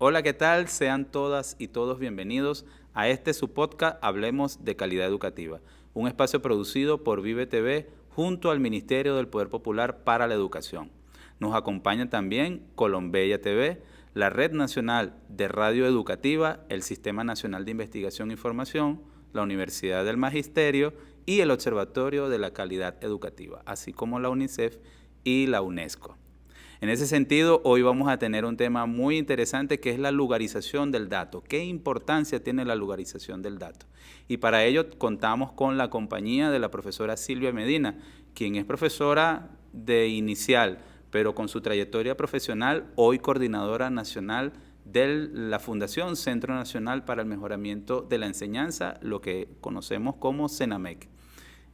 Hola, ¿qué tal? Sean todas y todos bienvenidos a este su podcast Hablemos de Calidad Educativa, un espacio producido por Vive TV junto al Ministerio del Poder Popular para la Educación. Nos acompaña también Colombella TV, la Red Nacional de Radio Educativa, el Sistema Nacional de Investigación e Información, la Universidad del Magisterio y el Observatorio de la Calidad Educativa, así como la UNICEF y la UNESCO. En ese sentido, hoy vamos a tener un tema muy interesante que es la lugarización del dato. ¿Qué importancia tiene la lugarización del dato? Y para ello contamos con la compañía de la profesora Silvia Medina, quien es profesora de inicial, pero con su trayectoria profesional, hoy coordinadora nacional de la Fundación Centro Nacional para el Mejoramiento de la Enseñanza, lo que conocemos como CENAMEC.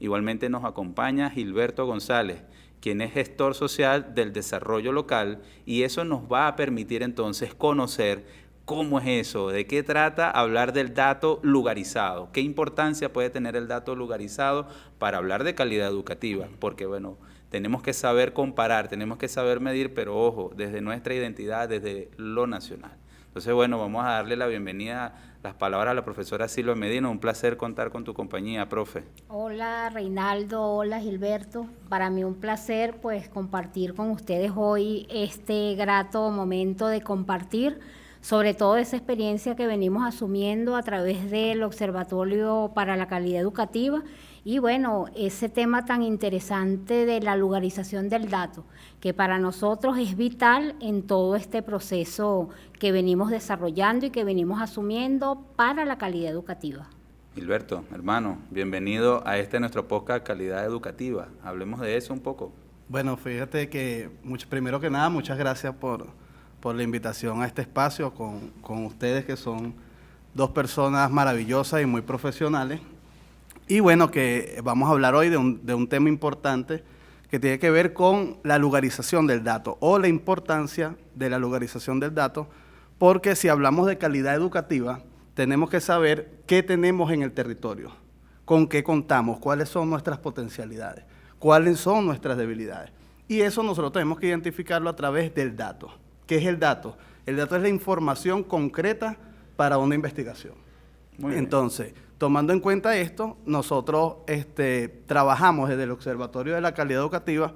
Igualmente nos acompaña Gilberto González, quien es gestor social del desarrollo local, y eso nos va a permitir entonces conocer cómo es eso, de qué trata hablar del dato lugarizado, qué importancia puede tener el dato lugarizado para hablar de calidad educativa, porque bueno, tenemos que saber comparar, tenemos que saber medir, pero ojo, desde nuestra identidad, desde lo nacional. Entonces, bueno, vamos a darle la bienvenida, las palabras a la profesora Silvia Medina. Un placer contar con tu compañía, profe. Hola Reinaldo, hola Gilberto. Para mí un placer pues compartir con ustedes hoy este grato momento de compartir sobre todo esa experiencia que venimos asumiendo a través del Observatorio para la Calidad Educativa y bueno, ese tema tan interesante de la lugarización del dato, que para nosotros es vital en todo este proceso que venimos desarrollando y que venimos asumiendo para la calidad educativa. Gilberto, hermano, bienvenido a nuestro podcast Calidad Educativa. Hablemos de eso un poco. Bueno, fíjate que primero que nada, muchas gracias por la invitación a este espacio con ustedes, que son dos personas maravillosas y muy profesionales. Y bueno, que vamos a hablar hoy de un tema importante que tiene que ver con la lugarización del dato o la importancia de la lugarización del dato, porque si hablamos de calidad educativa, tenemos que saber qué tenemos en el territorio, con qué contamos, cuáles son nuestras potencialidades, cuáles son nuestras debilidades. Y eso nosotros tenemos que identificarlo a través del dato. ¿Qué es el dato? El dato es la información concreta para una investigación. Entonces, tomando en cuenta esto, nosotros trabajamos desde el Observatorio de la Calidad Educativa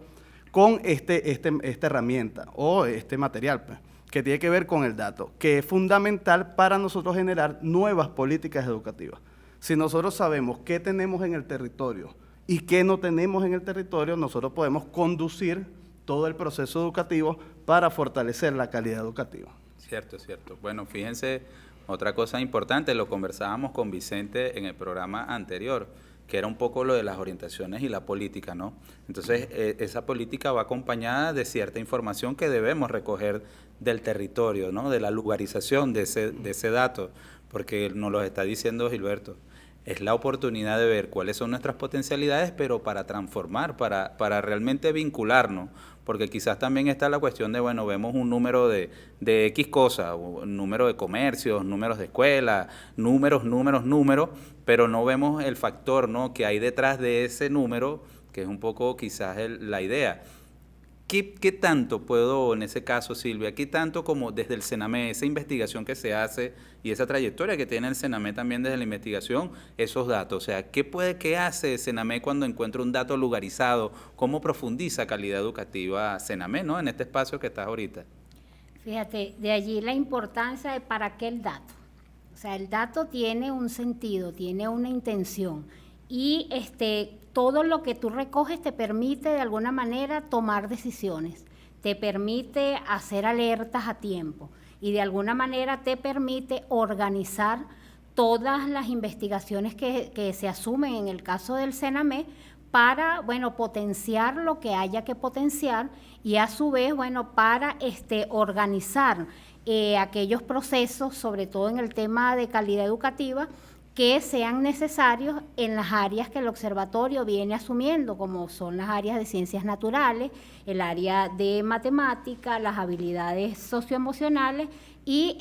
con esta herramienta o este material, pues, que tiene que ver con el dato, que es fundamental para nosotros generar nuevas políticas educativas. Si nosotros sabemos qué tenemos en el territorio y qué no tenemos en el territorio, nosotros podemos conducir todo el proceso educativo para fortalecer la calidad educativa. Cierto, cierto. Bueno, fíjense, otra cosa importante, lo conversábamos con Vicente en el programa anterior, que era un poco lo de las orientaciones y la política, ¿no? Entonces, esa política va acompañada de cierta información que debemos recoger del territorio, ¿no? De la lugarización de ese dato, porque nos lo está diciendo Gilberto. Es la oportunidad de ver cuáles son nuestras potencialidades, pero para transformar, para realmente vincularnos, porque quizás también está la cuestión de, bueno, vemos un número de X cosas, un número de comercios, números de escuelas, números, pero no vemos el factor, ¿no?, que hay detrás de ese número, que es un poco quizás la idea. ¿Qué tanto puedo, en ese caso, Silvia, qué tanto como desde el CENAME, esa investigación que se hace y esa trayectoria que tiene el CENAME también desde la investigación, esos datos? O sea, ¿qué hace el CENAME cuando encuentra un dato lugarizado? ¿Cómo profundiza calidad educativa CENAME, ¿no?, en este espacio que estás ahorita? Fíjate, de allí la importancia de para qué el dato. O sea, el dato tiene un sentido, tiene una intención y todo lo que tú recoges te permite de alguna manera tomar decisiones, te permite hacer alertas a tiempo y de alguna manera te permite organizar todas las investigaciones que se asumen en el caso del CENAME para, bueno, potenciar lo que haya que potenciar y a su vez, bueno, para organizar aquellos procesos, sobre todo en el tema de calidad educativa, que sean necesarios en las áreas que el observatorio viene asumiendo, como son las áreas de ciencias naturales, el área de matemática, las habilidades socioemocionales y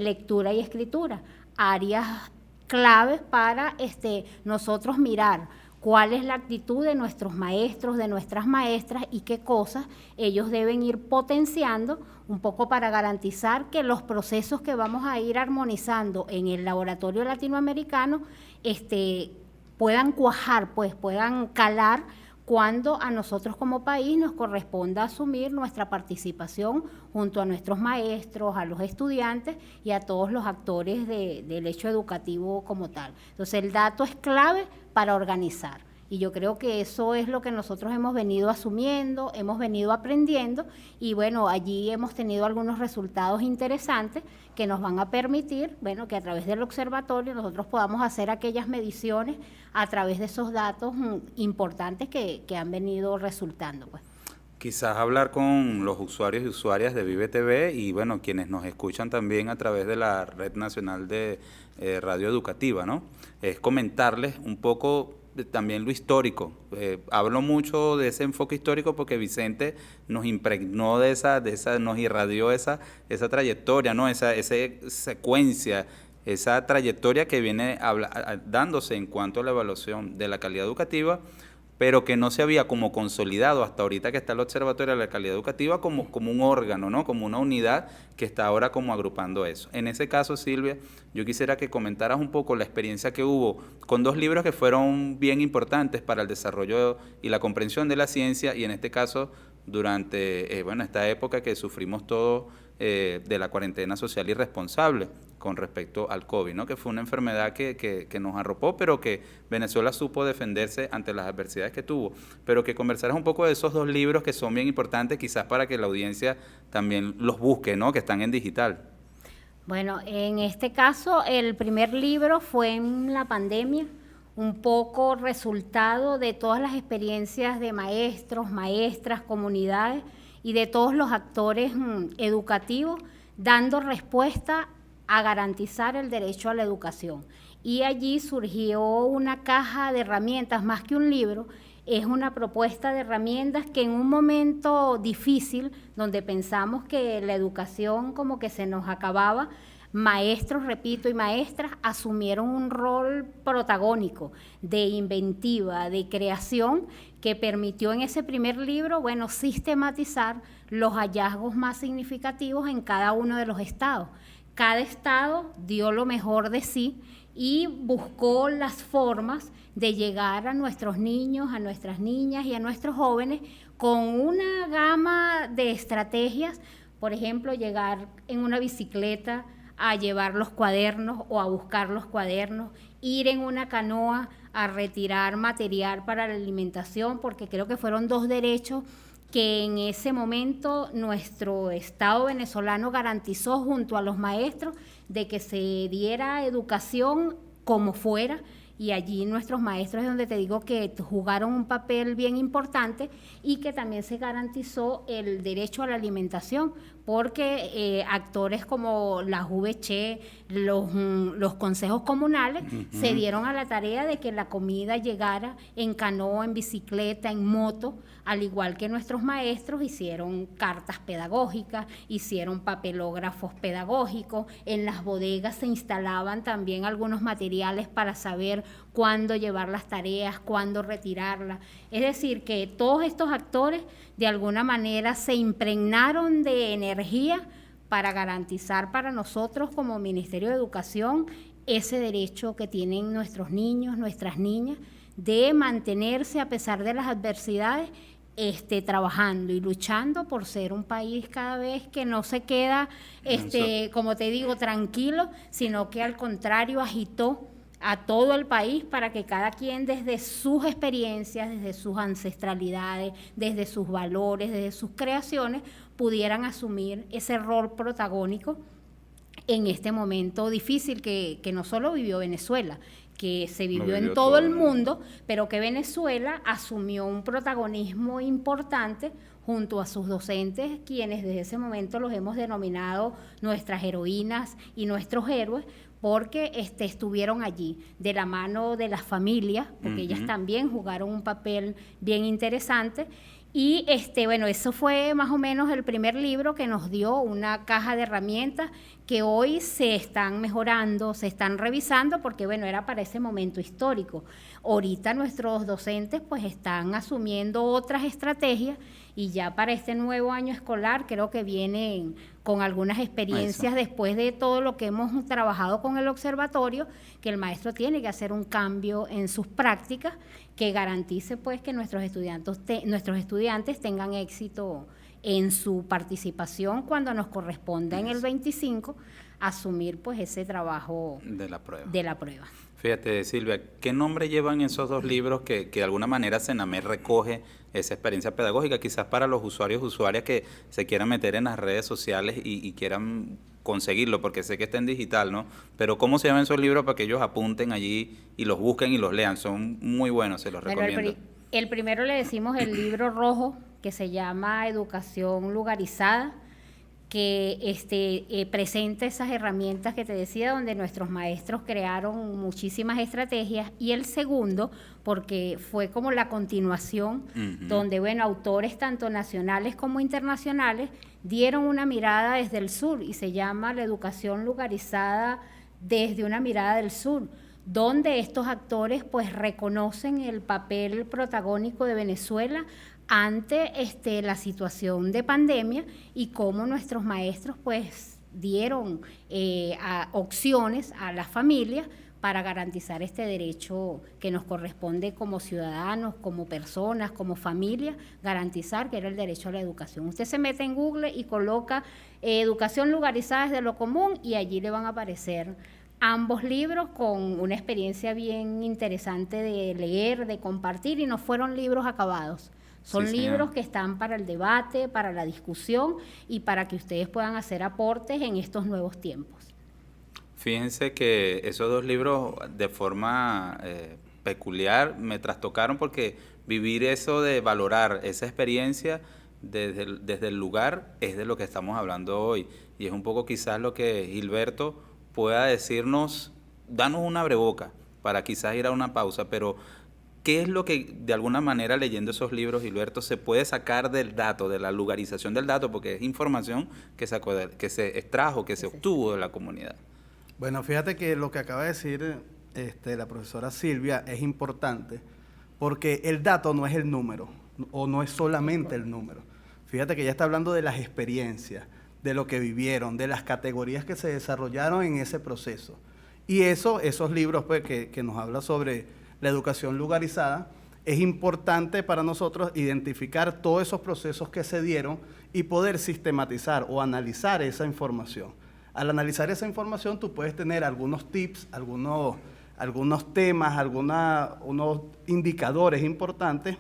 lectura y escritura, áreas claves para nosotros mirar cuál es la actitud de nuestros maestros, de nuestras maestras y qué cosas ellos deben ir potenciando un poco para garantizar que los procesos que vamos a ir armonizando en el laboratorio latinoamericano puedan cuajar, pues puedan calar cuando a nosotros como país nos corresponda asumir nuestra participación junto a nuestros maestros, a los estudiantes y a todos los actores del hecho educativo como tal. Entonces el dato es clave para organizar. Y yo creo que eso es lo que nosotros hemos venido asumiendo, hemos venido aprendiendo y bueno, allí hemos tenido algunos resultados interesantes que nos van a permitir, bueno, que a través del observatorio nosotros podamos hacer aquellas mediciones a través de esos datos importantes que han venido resultando, pues. Quizás hablar con los usuarios y usuarias de Vive TV y bueno, quienes nos escuchan también a través de la Red Nacional de Radio Educativa, ¿no? Es comentarles un poco también lo histórico. Hablo mucho de ese enfoque histórico porque Vicente nos impregnó nos irradió esa trayectoria, ¿no? Esa secuencia, esa trayectoria que viene dándose en cuanto a la evaluación de la calidad educativa, pero que no se había como consolidado hasta ahorita que está el Observatorio de la Calidad Educativa como un órgano, ¿no? Como una unidad que está ahora como agrupando eso. En ese caso, Silvia, yo quisiera que comentaras un poco la experiencia que hubo con dos libros que fueron bien importantes para el desarrollo y la comprensión de la ciencia, y en este caso, durante esta época que sufrimos todos de la cuarentena social irresponsable con respecto al COVID, ¿no? Que fue una enfermedad que nos arropó, pero que Venezuela supo defenderse ante las adversidades que tuvo. Pero que conversaras un poco de esos dos libros que son bien importantes, quizás para que la audiencia también los busque, ¿no? Que están en digital. Bueno, en este caso, el primer libro fue en la pandemia, un poco resultado de todas las experiencias de maestros, maestras, comunidades y de todos los actores educativos, dando respuesta a garantizar el derecho a la educación. Y allí surgió una caja de herramientas, más que un libro, es una propuesta de herramientas que en un momento difícil, donde pensamos que la educación como que se nos acababa, maestros, repito, y maestras asumieron un rol protagónico de inventiva, de creación, que permitió en ese primer libro, bueno, sistematizar los hallazgos más significativos en cada uno de los estados. Cada estado dio lo mejor de sí y buscó las formas de llegar a nuestros niños, a nuestras niñas y a nuestros jóvenes con una gama de estrategias, por ejemplo, llegar en una bicicleta a llevar los cuadernos o a buscar los cuadernos, ir en una canoa a retirar material para la alimentación, porque creo que fueron dos derechos que en ese momento nuestro Estado venezolano garantizó junto a los maestros de que se diera educación como fuera, y allí nuestros maestros es donde te digo que jugaron un papel bien importante y que también se garantizó el derecho a la alimentación, porque actores como la VC, los consejos comunales, se dieron a la tarea de que la comida llegara en canoa, en bicicleta, en moto, al igual que nuestros maestros hicieron cartas pedagógicas, hicieron papelógrafos pedagógicos, en las bodegas se instalaban también algunos materiales para saber cuándo llevar las tareas, cuándo retirarlas. Es decir, que todos estos actores de alguna manera se impregnaron de energía para garantizar para nosotros como Ministerio de Educación ese derecho que tienen nuestros niños, nuestras niñas, de mantenerse a pesar de las adversidades, trabajando y luchando por ser un país cada vez que no se queda, como te digo, tranquilo, sino que al contrario agitó a todo el país para que cada quien desde sus experiencias, desde sus ancestralidades, desde sus valores, desde sus creaciones, pudieran asumir ese rol protagónico en este momento difícil que no solo vivió Venezuela, que se vivió en todo el mundo, pero que Venezuela asumió un protagonismo importante junto a sus docentes, quienes desde ese momento los hemos denominado nuestras heroínas y nuestros héroes, porque estuvieron allí de la mano de las familias, porque ellas también jugaron un papel bien interesante, Y bueno, eso fue más o menos el primer libro que nos dio una caja de herramientas que hoy se están mejorando, se están revisando, porque bueno, era para ese momento histórico. Ahorita nuestros docentes pues están asumiendo otras estrategias y ya para este nuevo año escolar creo que vienen con algunas experiencias después de todo lo que hemos trabajado con el observatorio, que el maestro tiene que hacer un cambio en sus prácticas que garantice pues que nuestros estudiantes tengan éxito en su participación cuando nos corresponda en el 25 asumir pues ese trabajo de la prueba. Fíjate, Silvia, ¿qué nombre llevan esos dos libros que de alguna manera Senamé recoge esa experiencia pedagógica, quizás para los usuarios y usuarias que se quieran meter en las redes sociales y quieran conseguirlo, porque sé que está en digital, ¿no? Pero ¿cómo se llaman esos libros para que ellos apunten allí y los busquen y los lean? Son muy buenos, se los recomiendo. El primero le decimos el libro rojo, que se llama Educación Lugarizada, que presenta esas herramientas que te decía, donde nuestros maestros crearon muchísimas estrategias, y el segundo, porque fue como la continuación, donde, bueno, autores tanto nacionales como internacionales dieron una mirada desde el sur, y se llama La Educación Lugarizada desde una mirada del sur, donde estos actores pues reconocen el papel protagónico de Venezuela ante la situación de pandemia y cómo nuestros maestros pues dieron opciones a las familias para garantizar este derecho que nos corresponde como ciudadanos, como personas, como familia, garantizar, que era el derecho a la educación. Usted se mete en Google y coloca educación lugarizada desde lo común y allí le van a aparecer ambos libros con una experiencia bien interesante de leer, de compartir, y no fueron libros acabados. Son libros que están para el debate, para la discusión y para que ustedes puedan hacer aportes en estos nuevos tiempos. Fíjense que esos dos libros de forma peculiar me trastocaron, porque vivir eso de valorar esa experiencia desde el lugar es de lo que estamos hablando hoy. Y es un poco quizás lo que Gilberto pueda decirnos, danos un abreboca para quizás ir a una pausa, pero ¿qué es lo que de alguna manera leyendo esos libros, Gilberto, se puede sacar del dato, de la lugarización del dato, porque es información que se extrajo, que se obtuvo de la comunidad? Bueno, fíjate que lo que acaba de decir la profesora Silvia es importante, porque el dato no es el número, o no es solamente el número. Fíjate que ella está hablando de las experiencias, de lo que vivieron, de las categorías que se desarrollaron en ese proceso. Y esos libros pues, que nos habla sobre la educación lugarizada, es importante para nosotros identificar todos esos procesos que se dieron y poder sistematizar o analizar esa información. Al analizar esa información tú puedes tener algunos tips, algunos temas, unos indicadores importantes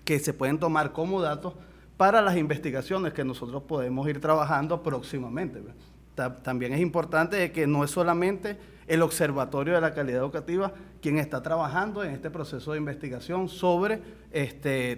que se pueden tomar como datos para las investigaciones que nosotros podemos ir trabajando próximamente. También es importante que no es solamente el Observatorio de la Calidad Educativa quien está trabajando en este proceso de investigación sobre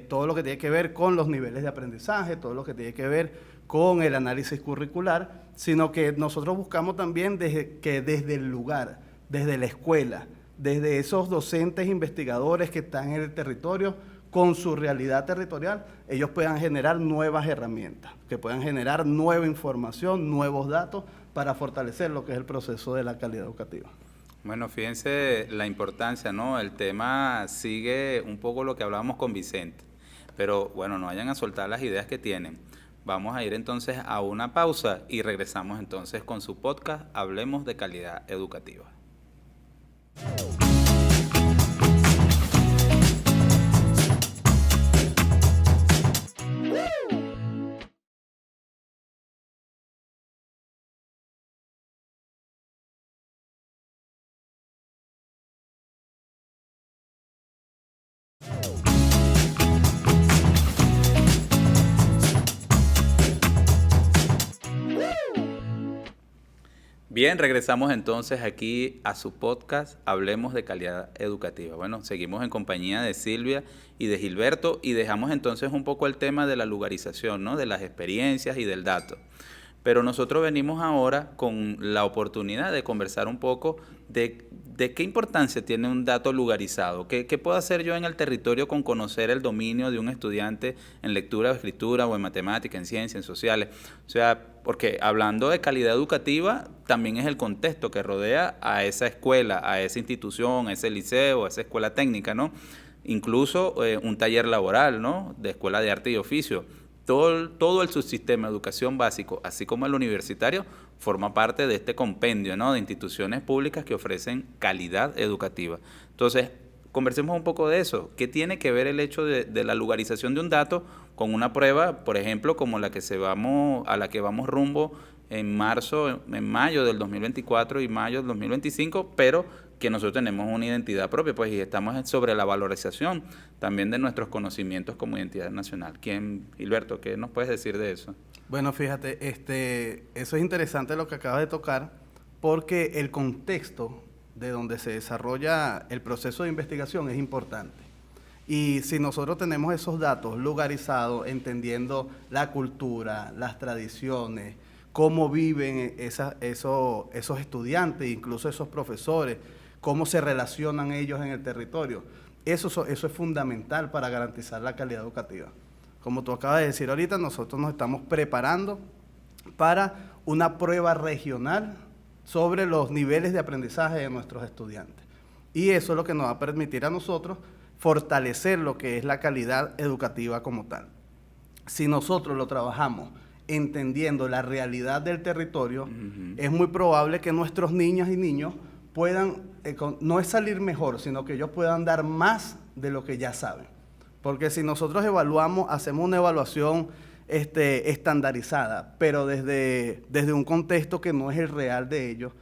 todo lo que tiene que ver con los niveles de aprendizaje, todo lo que tiene que ver con el análisis curricular, sino que nosotros buscamos también que desde el lugar, desde la escuela, desde esos docentes investigadores que están en el territorio, con su realidad territorial, ellos puedan generar nuevas herramientas, que puedan generar nueva información, nuevos datos para fortalecer lo que es el proceso de la calidad educativa. Bueno, fíjense la importancia, ¿no? El tema sigue un poco lo que hablábamos con Vicente, pero bueno, no vayan a soltar las ideas que tienen. Vamos a ir entonces a una pausa y regresamos entonces con su podcast Hablemos de Calidad Educativa. Bien, regresamos entonces aquí a su podcast Hablemos de Calidad Educativa. Bueno, seguimos en compañía de Silvia y de Gilberto y dejamos entonces un poco el tema de la lugarización, ¿no? De las experiencias y del dato. Pero nosotros venimos ahora con la oportunidad de conversar un poco de qué importancia tiene un dato lugarizado. ¿Qué puedo hacer yo en el territorio con conocer el dominio de un estudiante en lectura o escritura o en matemática, en ciencia, en sociales? O sea, porque hablando de calidad educativa, también es el contexto que rodea a esa escuela, a esa institución, a ese liceo, a esa escuela técnica, ¿no? Incluso un taller laboral, ¿no? De escuela de arte y oficio. Todo el subsistema de educación básico, así como el universitario, forma parte de este compendio, ¿no? De instituciones públicas que ofrecen calidad educativa. Entonces, conversemos un poco de eso. ¿Qué tiene que ver el hecho de la lugarización de un dato con una prueba, por ejemplo, como la que a la que vamos rumbo en mayo del 2024 y mayo del 2025, pero que nosotros tenemos una identidad propia, pues, y estamos sobre la valorización también de nuestros conocimientos como identidad nacional? Gilberto, ¿qué nos puedes decir de eso? Bueno, fíjate, eso es interesante lo que acabas de tocar, porque el contexto de donde se desarrolla el proceso de investigación es importante. Y si nosotros tenemos esos datos lugarizados, entendiendo la cultura, las tradiciones, cómo viven esos estudiantes, incluso esos profesores, cómo se relacionan ellos en el territorio, eso es fundamental para garantizar la calidad educativa. Como tú acabas de decir ahorita, nosotros nos estamos preparando para una prueba regional sobre los niveles de aprendizaje de nuestros estudiantes. Y eso es lo que nos va a permitir a nosotros fortalecer lo que es la calidad educativa como tal. Si nosotros lo trabajamos entendiendo la realidad del territorio, es muy probable que nuestros niñas y niños puedan, no es salir mejor, sino que ellos puedan dar más de lo que ya saben. Porque si nosotros hacemos una evaluación estandarizada, pero desde un contexto que no es el real de ellos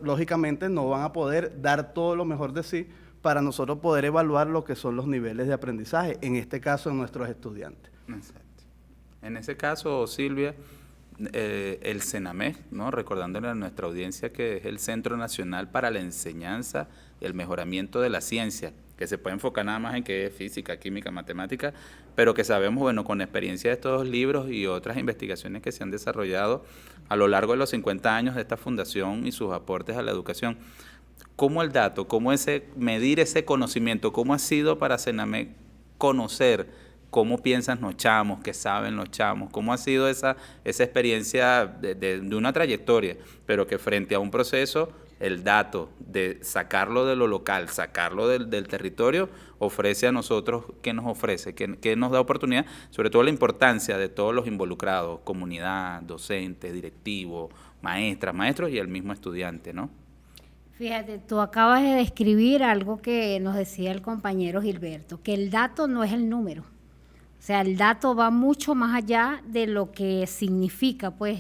lógicamente no van a poder dar todo lo mejor de sí para nosotros poder evaluar lo que son los niveles de aprendizaje, en este caso en nuestros estudiantes. Exacto. En ese caso, Silvia, el CENAMEC, ¿no? Recordándole a nuestra audiencia que es el Centro Nacional para la Enseñanza y el Mejoramiento de la Ciencia, que se puede enfocar nada más en que es física, química, matemática, pero que sabemos, bueno, con experiencia de estos libros y otras investigaciones que se han desarrollado a lo largo de los 50 años de esta fundación y sus aportes a la educación, ¿cómo el dato, medir ese conocimiento, cómo ha sido para CENAMEC conocer cómo piensan los chamos, qué saben los chamos, cómo ha sido esa experiencia de una trayectoria, pero que frente a un proceso, el dato de sacarlo de lo local, sacarlo del territorio, ofrece a nosotros, ¿qué nos ofrece? ¿Qué nos da oportunidad? Sobre todo la importancia de todos los involucrados, comunidad, docentes, directivos, maestros y el mismo estudiante, ¿no? Fíjate, tú acabas de describir algo que nos decía el compañero Gilberto, que el dato no es el número. O sea, el dato va mucho más allá de lo que significa, pues,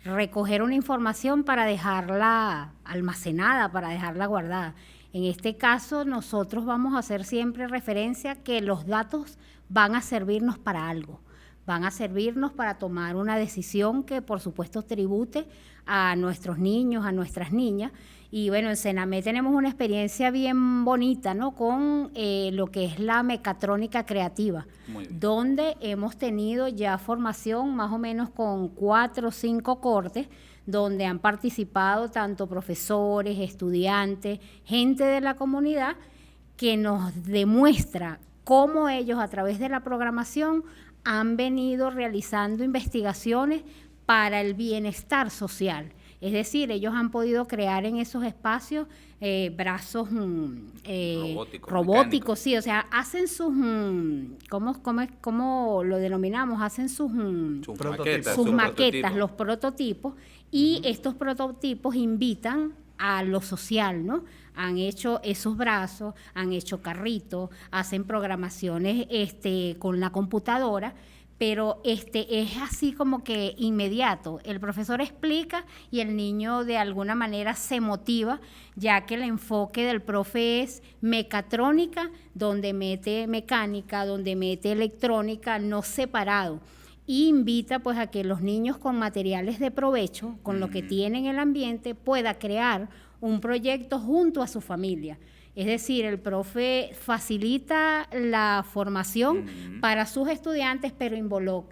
recoger una información para dejarla almacenada, para dejarla guardada. En este caso, nosotros vamos a hacer siempre referencia que los datos van a servirnos para algo, van a servirnos para tomar una decisión que, por supuesto, tribute a nuestros niños, a nuestras niñas. Y bueno, en CENAMEC tenemos una experiencia bien bonita, ¿no? Con lo que es la mecatrónica creativa, donde hemos tenido ya formación más o menos con 4 o 5 cortes, donde han participado tanto profesores, estudiantes, gente de la comunidad, que nos demuestra cómo ellos a través de la programación han venido realizando investigaciones para el bienestar social. Es decir, ellos han podido crear en esos espacios brazos robóticos, sí, o sea, hacen sus, ¿cómo lo denominamos? Hacen sus maquetas, los prototipos, y estos prototipos invitan a lo social, ¿no? Han hecho esos brazos, han hecho carritos, hacen programaciones con la computadora, pero es así como que inmediato. El profesor explica y el niño de alguna manera se motiva, ya que el enfoque del profe es mecatrónica, donde mete mecánica, donde mete electrónica, no separado. Y invita pues a que los niños con materiales de provecho, con lo que tienen en el ambiente, pueda crear un proyecto junto a su familia. Es decir, el profe facilita la formación para sus estudiantes, pero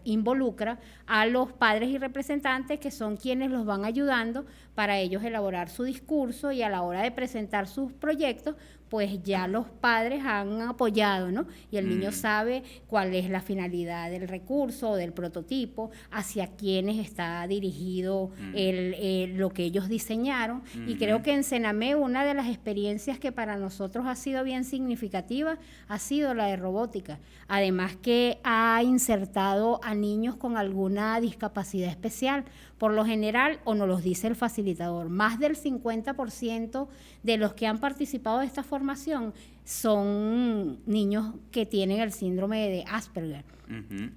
involucra a los padres y representantes, que son quienes los van ayudando para ellos elaborar su discurso, y a la hora de presentar sus proyectos, pues ya los padres han apoyado, ¿no? Y el niño sabe cuál es la finalidad del recurso o del prototipo, hacia quiénes está dirigido lo que ellos diseñaron. Y creo que en Sename una de las experiencias que para nosotros ha sido bien significativa ha sido la de robótica. Además que ha insertado a niños con alguna discapacidad especial. Por lo general, o nos los dice el facilitador, más del 50% de los que han participado de esta formación son niños que tienen el síndrome de Asperger.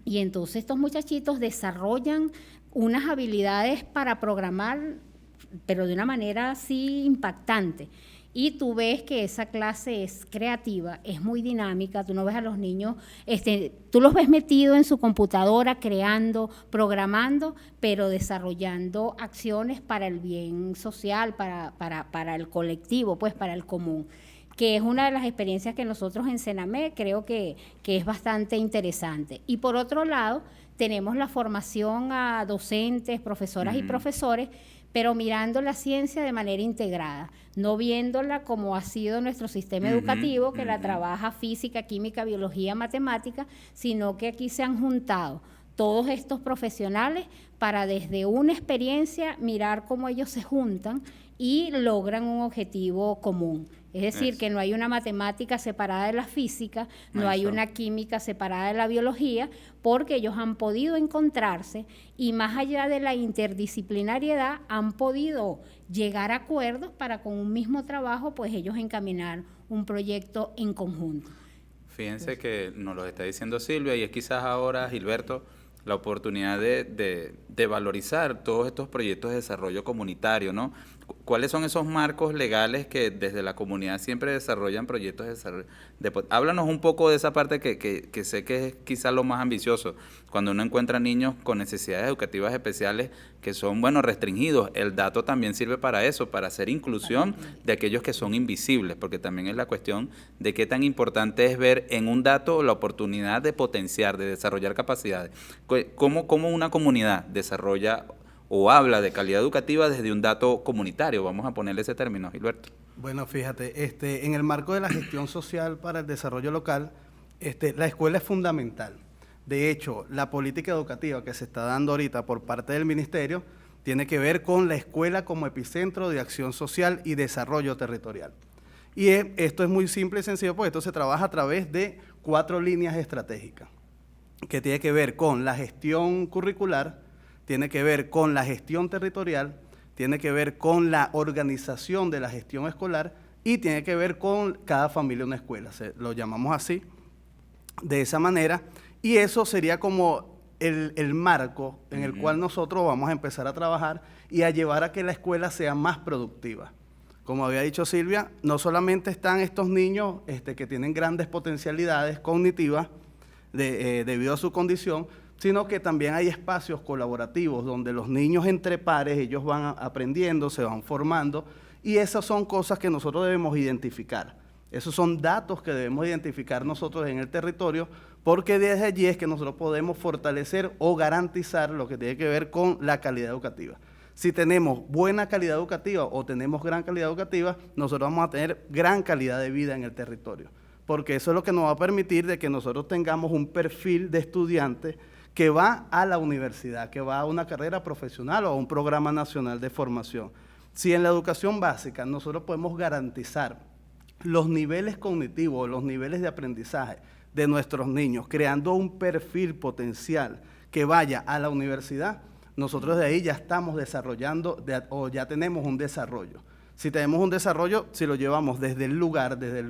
Y entonces estos muchachitos desarrollan unas habilidades para programar, pero de una manera así impactante. Y tú ves que esa clase es creativa, es muy dinámica. Tú no ves a los niños, tú los ves metidos en su computadora, creando, programando, pero desarrollando acciones para el bien social, para el colectivo, pues para el común, que es una de las experiencias que nosotros en Sename creo que es bastante interesante. Y por otro lado, tenemos la formación a docentes, profesoras y profesores, pero mirando la ciencia de manera integrada, no viéndola como ha sido nuestro sistema educativo, que la trabaja física, química, biología, matemática, sino que aquí se han juntado todos estos profesionales para desde una experiencia mirar cómo ellos se juntan y logran un objetivo común. Es decir, que no hay una matemática separada de la física, no hay una química separada de la biología, porque ellos han podido encontrarse y más allá de la interdisciplinariedad han podido llegar a acuerdos para con un mismo trabajo, pues ellos encaminar un proyecto en conjunto. Fíjense que nos lo está diciendo Silvia, y es quizás ahora, Gilberto, la oportunidad de valorizar todos estos proyectos de desarrollo comunitario, ¿no? ¿Cuáles son esos marcos legales que desde la comunidad siempre desarrollan proyectos de desarrollo? Háblanos un poco de esa parte que sé que es quizás lo más ambicioso, cuando uno encuentra niños con necesidades educativas especiales que son, bueno, restringidos. El dato también sirve para eso, para hacer inclusión de aquellos que son invisibles, porque también es la cuestión de qué tan importante es ver en un dato la oportunidad de potenciar, de desarrollar capacidades. ¿Cómo una comunidad desarrolla o habla de calidad educativa desde un dato comunitario? Vamos a ponerle ese término, Gilberto. Bueno, fíjate, en el marco de la gestión social para el desarrollo local, la escuela es fundamental. De hecho, la política educativa que se está dando ahorita por parte del ministerio tiene que ver con la escuela como epicentro de acción social y desarrollo territorial. Y esto es muy simple y sencillo, porque esto se trabaja a través de 4 líneas estratégicas, que tiene que ver con la gestión curricular, tiene que ver con la gestión territorial, tiene que ver con la organización de la gestión escolar y tiene que ver con cada familia una escuela. Lo llamamos así, de esa manera, y eso sería como el marco en el cual nosotros vamos a empezar a trabajar y a llevar a que la escuela sea más productiva. Como había dicho Silvia, no solamente están estos niños que tienen grandes potencialidades cognitivas debido a su condición, sino que también hay espacios colaborativos donde los niños entre pares, ellos van aprendiendo, se van formando, y esas son cosas que nosotros debemos identificar. Esos son datos que debemos identificar nosotros en el territorio, porque desde allí es que nosotros podemos fortalecer o garantizar lo que tiene que ver con la calidad educativa. Si tenemos buena calidad educativa o tenemos gran calidad educativa, nosotros vamos a tener gran calidad de vida en el territorio, porque eso es lo que nos va a permitir de que nosotros tengamos un perfil de estudiante que va a la universidad, que va a una carrera profesional o a un programa nacional de formación. Si en la educación básica nosotros podemos garantizar los niveles cognitivos, los niveles de aprendizaje de nuestros niños, creando un perfil potencial que vaya a la universidad, nosotros de ahí ya estamos desarrollando o ya tenemos un desarrollo. Si tenemos un desarrollo, si lo llevamos desde el lugar, desde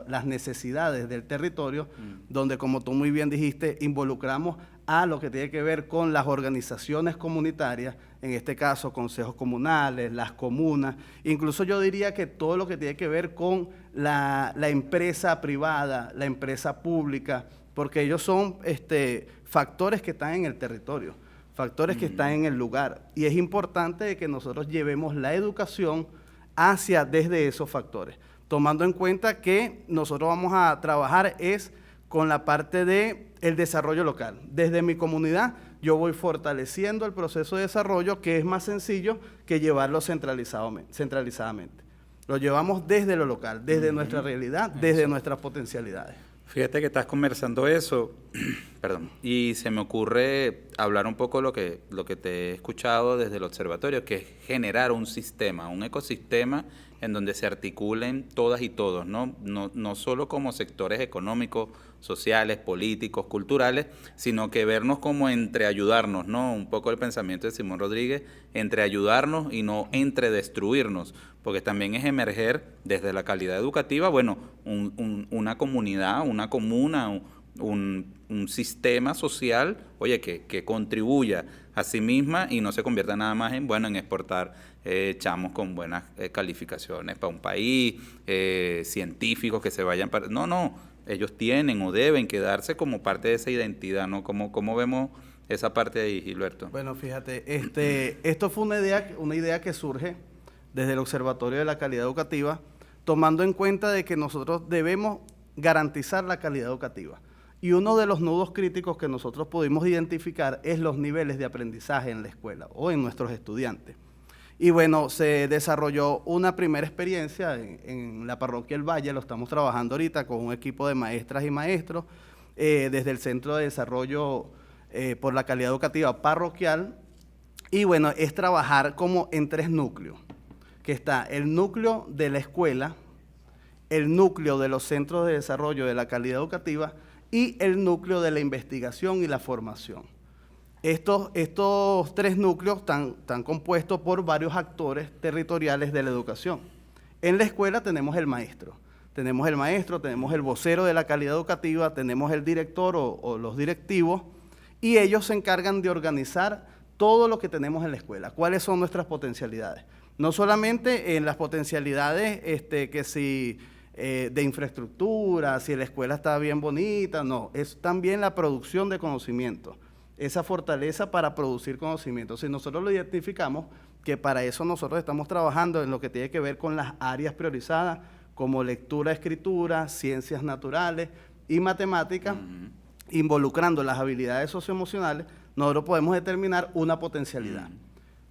las necesidades del territorio, donde, como tú muy bien dijiste, involucramos a lo que tiene que ver con las organizaciones comunitarias, en este caso consejos comunales, las comunas, incluso yo diría que todo lo que tiene que ver con la empresa privada, la empresa pública, porque ellos son factores que están en el territorio, factores que están en el lugar, y es importante que nosotros llevemos la educación desde esos factores, tomando en cuenta que nosotros vamos a trabajar es con la parte de el desarrollo local. Desde mi comunidad yo voy fortaleciendo el proceso de desarrollo, que es más sencillo que llevarlo centralizadamente. Lo llevamos desde lo local, desde nuestra realidad, desde nuestras potencialidades. Fíjate que estás conversando eso, perdón, y se me ocurre hablar un poco lo que te he escuchado desde el observatorio, que es generar un sistema, un ecosistema en donde se articulen todas y todos, no solo como sectores económicos, sociales, políticos, culturales, sino que vernos como entre ayudarnos, ¿no? Un poco el pensamiento de Simón Rodríguez, entre ayudarnos y no entre destruirnos, porque también es emerger desde la calidad educativa, bueno, una comunidad, una comuna, un sistema social, oye, que contribuya a sí misma y no se convierta nada más en exportar chamos con buenas calificaciones para un país, científicos que se vayan para... No, ellos tienen o deben quedarse como parte de esa identidad, ¿no? ¿Cómo vemos esa parte ahí, Gilberto? Bueno, fíjate, esto fue una idea que surge desde el Observatorio de la Calidad Educativa, tomando en cuenta de que nosotros debemos garantizar la calidad educativa. Y uno de los nudos críticos que nosotros pudimos identificar es los niveles de aprendizaje en la escuela o en nuestros estudiantes. Y bueno, se desarrolló una primera experiencia en la parroquia El Valle, lo estamos trabajando ahorita con un equipo de maestras y maestros, desde el Centro de Desarrollo por la Calidad Educativa Parroquial. Y bueno, es trabajar como en 3 núcleos, que está el núcleo de la escuela, el núcleo de los centros de desarrollo de la calidad educativa y el núcleo de la investigación y la formación. Estos 3 núcleos están compuestos por varios actores territoriales de la educación. En la escuela tenemos el maestro, tenemos el vocero de la calidad educativa, tenemos el director o los directivos, y ellos se encargan de organizar todo lo que tenemos en la escuela, cuáles son nuestras potencialidades. No solamente en las potencialidades de infraestructura, si la escuela está bien bonita, no, es también la producción de conocimiento, esa fortaleza para producir conocimiento. Si nosotros lo identificamos, que para eso nosotros estamos trabajando en lo que tiene que ver con las áreas priorizadas, como lectura, escritura, ciencias naturales y matemáticas, involucrando las habilidades socioemocionales, nosotros podemos determinar una potencialidad.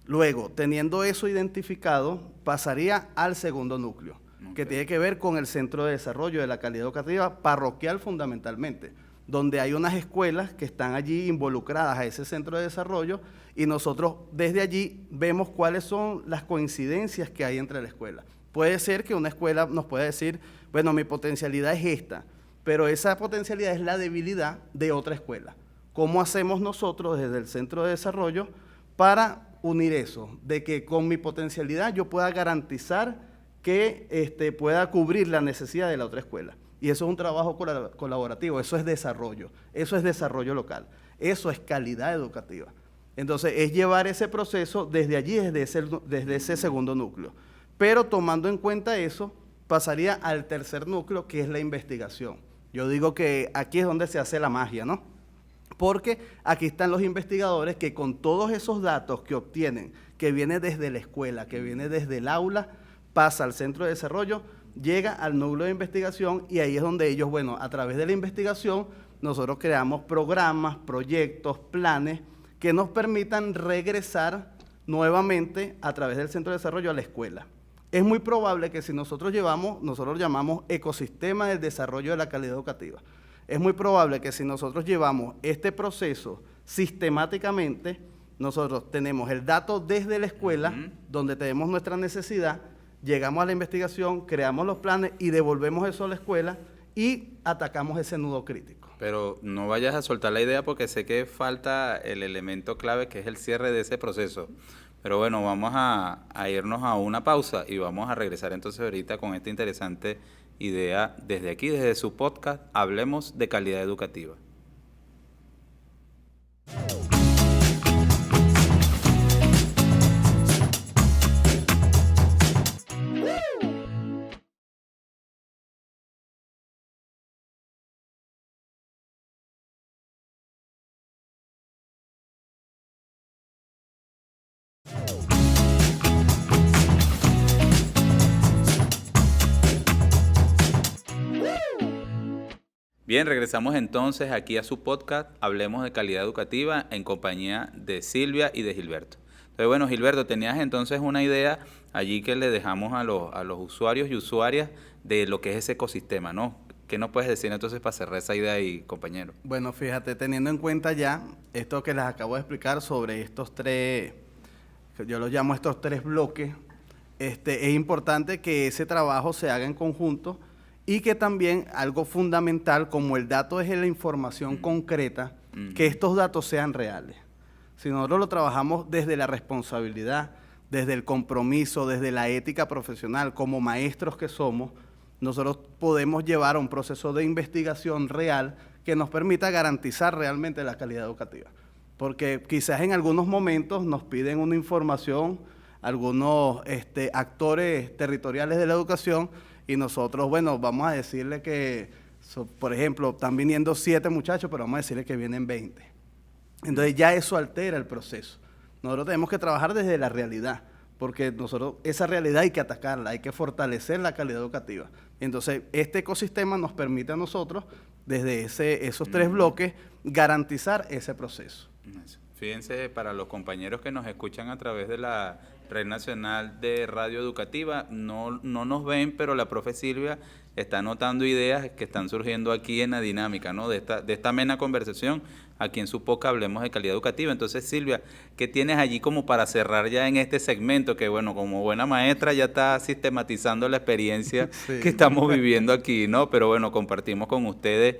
Luego, teniendo eso identificado, pasaría al segundo núcleo, que tiene que ver con el Centro de Desarrollo de la Calidad Educativa Parroquial fundamentalmente, donde hay unas escuelas que están allí involucradas a ese centro de desarrollo y nosotros desde allí vemos cuáles son las coincidencias que hay entre la escuela. Puede ser que una escuela nos pueda decir, bueno, mi potencialidad es esta, pero esa potencialidad es la debilidad de otra escuela. ¿Cómo hacemos nosotros desde el centro de desarrollo para unir eso? De que con mi potencialidad yo pueda garantizar que pueda cubrir la necesidad de la otra escuela. Y eso es un trabajo colaborativo, eso es desarrollo local, eso es calidad educativa. Entonces, es llevar ese proceso desde allí, desde ese segundo núcleo. Pero tomando en cuenta eso, pasaría al tercer núcleo, que es la investigación. Yo digo que aquí es donde se hace la magia, ¿no? Porque aquí están los investigadores que con todos esos datos que obtienen, que viene desde la escuela, que viene desde el aula, pasa al centro de desarrollo, llega al núcleo de investigación y ahí es donde ellos, bueno, a través de la investigación, nosotros creamos programas, proyectos, planes que nos permitan regresar nuevamente a través del centro de desarrollo a la escuela. Es muy probable que si nosotros llamamos ecosistema del desarrollo de la calidad educativa, es muy probable que si nosotros llevamos este proceso sistemáticamente, nosotros tenemos el dato desde la escuela, donde tenemos nuestra necesidad, llegamos a la investigación, creamos los planes y devolvemos eso a la escuela y atacamos ese nudo crítico. Pero no vayas a soltar la idea porque sé que falta el elemento clave que es el cierre de ese proceso. Pero bueno, vamos a irnos a una pausa y vamos a regresar entonces ahorita con esta interesante idea desde aquí, desde su podcast, Hablemos de Calidad Educativa. Bien, regresamos entonces aquí a su podcast, Hablemos de Calidad Educativa, en compañía de Silvia y de Gilberto. Entonces, bueno, Gilberto, tenías entonces una idea allí que le dejamos a los usuarios y usuarias de lo que es ese ecosistema, ¿no? ¿Qué nos puedes decir entonces para cerrar esa idea ahí, compañero? Bueno, fíjate, teniendo en cuenta ya esto que les acabo de explicar sobre estos tres, yo los llamo estos tres bloques, es importante que ese trabajo se haga en conjunto y que también algo fundamental, como el dato es la información concreta, que estos datos sean reales. Si nosotros lo trabajamos desde la responsabilidad, desde el compromiso, desde la ética profesional, como maestros que somos, nosotros podemos llevar a un proceso de investigación real que nos permita garantizar realmente la calidad educativa. Porque quizás en algunos momentos nos piden una información, algunos actores territoriales de la educación, y nosotros, bueno, vamos a decirle que, por ejemplo, están viniendo 7 muchachos, pero vamos a decirle que vienen 20. Entonces ya eso altera el proceso. Nosotros tenemos que trabajar desde la realidad, porque nosotros esa realidad hay que atacarla, hay que fortalecer la calidad educativa. Entonces, este ecosistema nos permite a nosotros, desde esos 3 bloques, garantizar ese proceso. Fíjense, para los compañeros que nos escuchan a través de la Red Nacional de Radio Educativa, no nos ven, pero la profe Silvia está anotando ideas que están surgiendo aquí en la dinámica, ¿no? De esta amena conversación, aquí en su podcast Hablemos de Calidad Educativa. Entonces, Silvia, ¿qué tienes allí como para cerrar ya en este segmento? Que bueno, como buena maestra ya está sistematizando la experiencia sí, que estamos viviendo aquí, ¿no? Pero bueno, compartimos con ustedes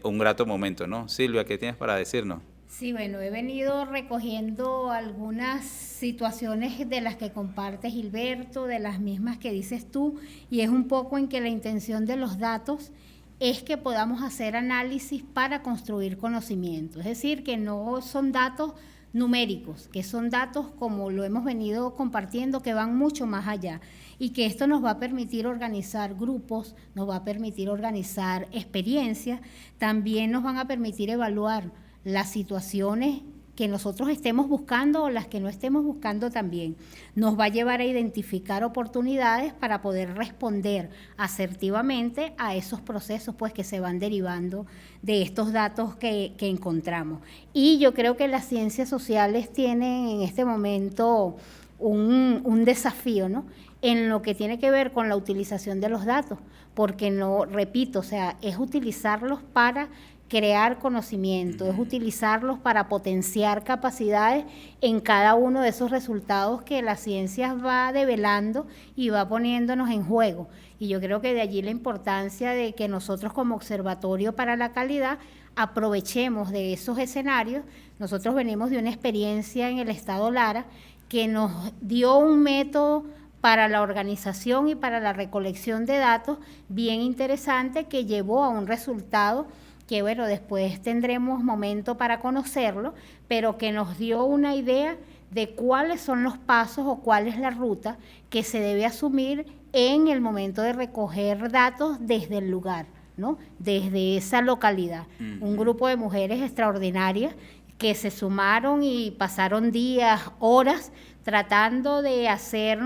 un grato momento, ¿no? Silvia, ¿qué tienes para decirnos? Sí, bueno, he venido recogiendo algunas situaciones de las que comparte Gilberto, de las mismas que dices tú, y es un poco en que la intención de los datos es que podamos hacer análisis para construir conocimiento, es decir, que no son datos numéricos, que son datos como lo hemos venido compartiendo, que van mucho más allá, y que esto nos va a permitir organizar grupos, nos va a permitir organizar experiencias, también nos van a permitir evaluar las situaciones que nosotros estemos buscando o las que no estemos buscando también. Nos va a llevar a identificar oportunidades para poder responder asertivamente a esos procesos pues, que se van derivando de estos datos que encontramos. Y yo creo que las ciencias sociales tienen en este momento un desafío, ¿no?, en lo que tiene que ver con la utilización de los datos, porque no, repito, o sea, es utilizarlos para crear conocimiento, es utilizarlos para potenciar capacidades en cada uno de esos resultados que la ciencia va develando y va poniéndonos en juego. Y yo creo que de allí la importancia de que nosotros como Observatorio para la Calidad aprovechemos de esos escenarios. Nosotros venimos de una experiencia en el Estado Lara que nos dio un método para la organización y para la recolección de datos bien interesante que llevó a un resultado que bueno, después tendremos momento para conocerlo, pero que nos dio una idea de cuáles son los pasos o cuál es la ruta que se debe asumir en el momento de recoger datos desde el lugar, ¿no?, desde esa localidad. Un grupo de mujeres extraordinarias que se sumaron y pasaron días, horas, tratando de hacer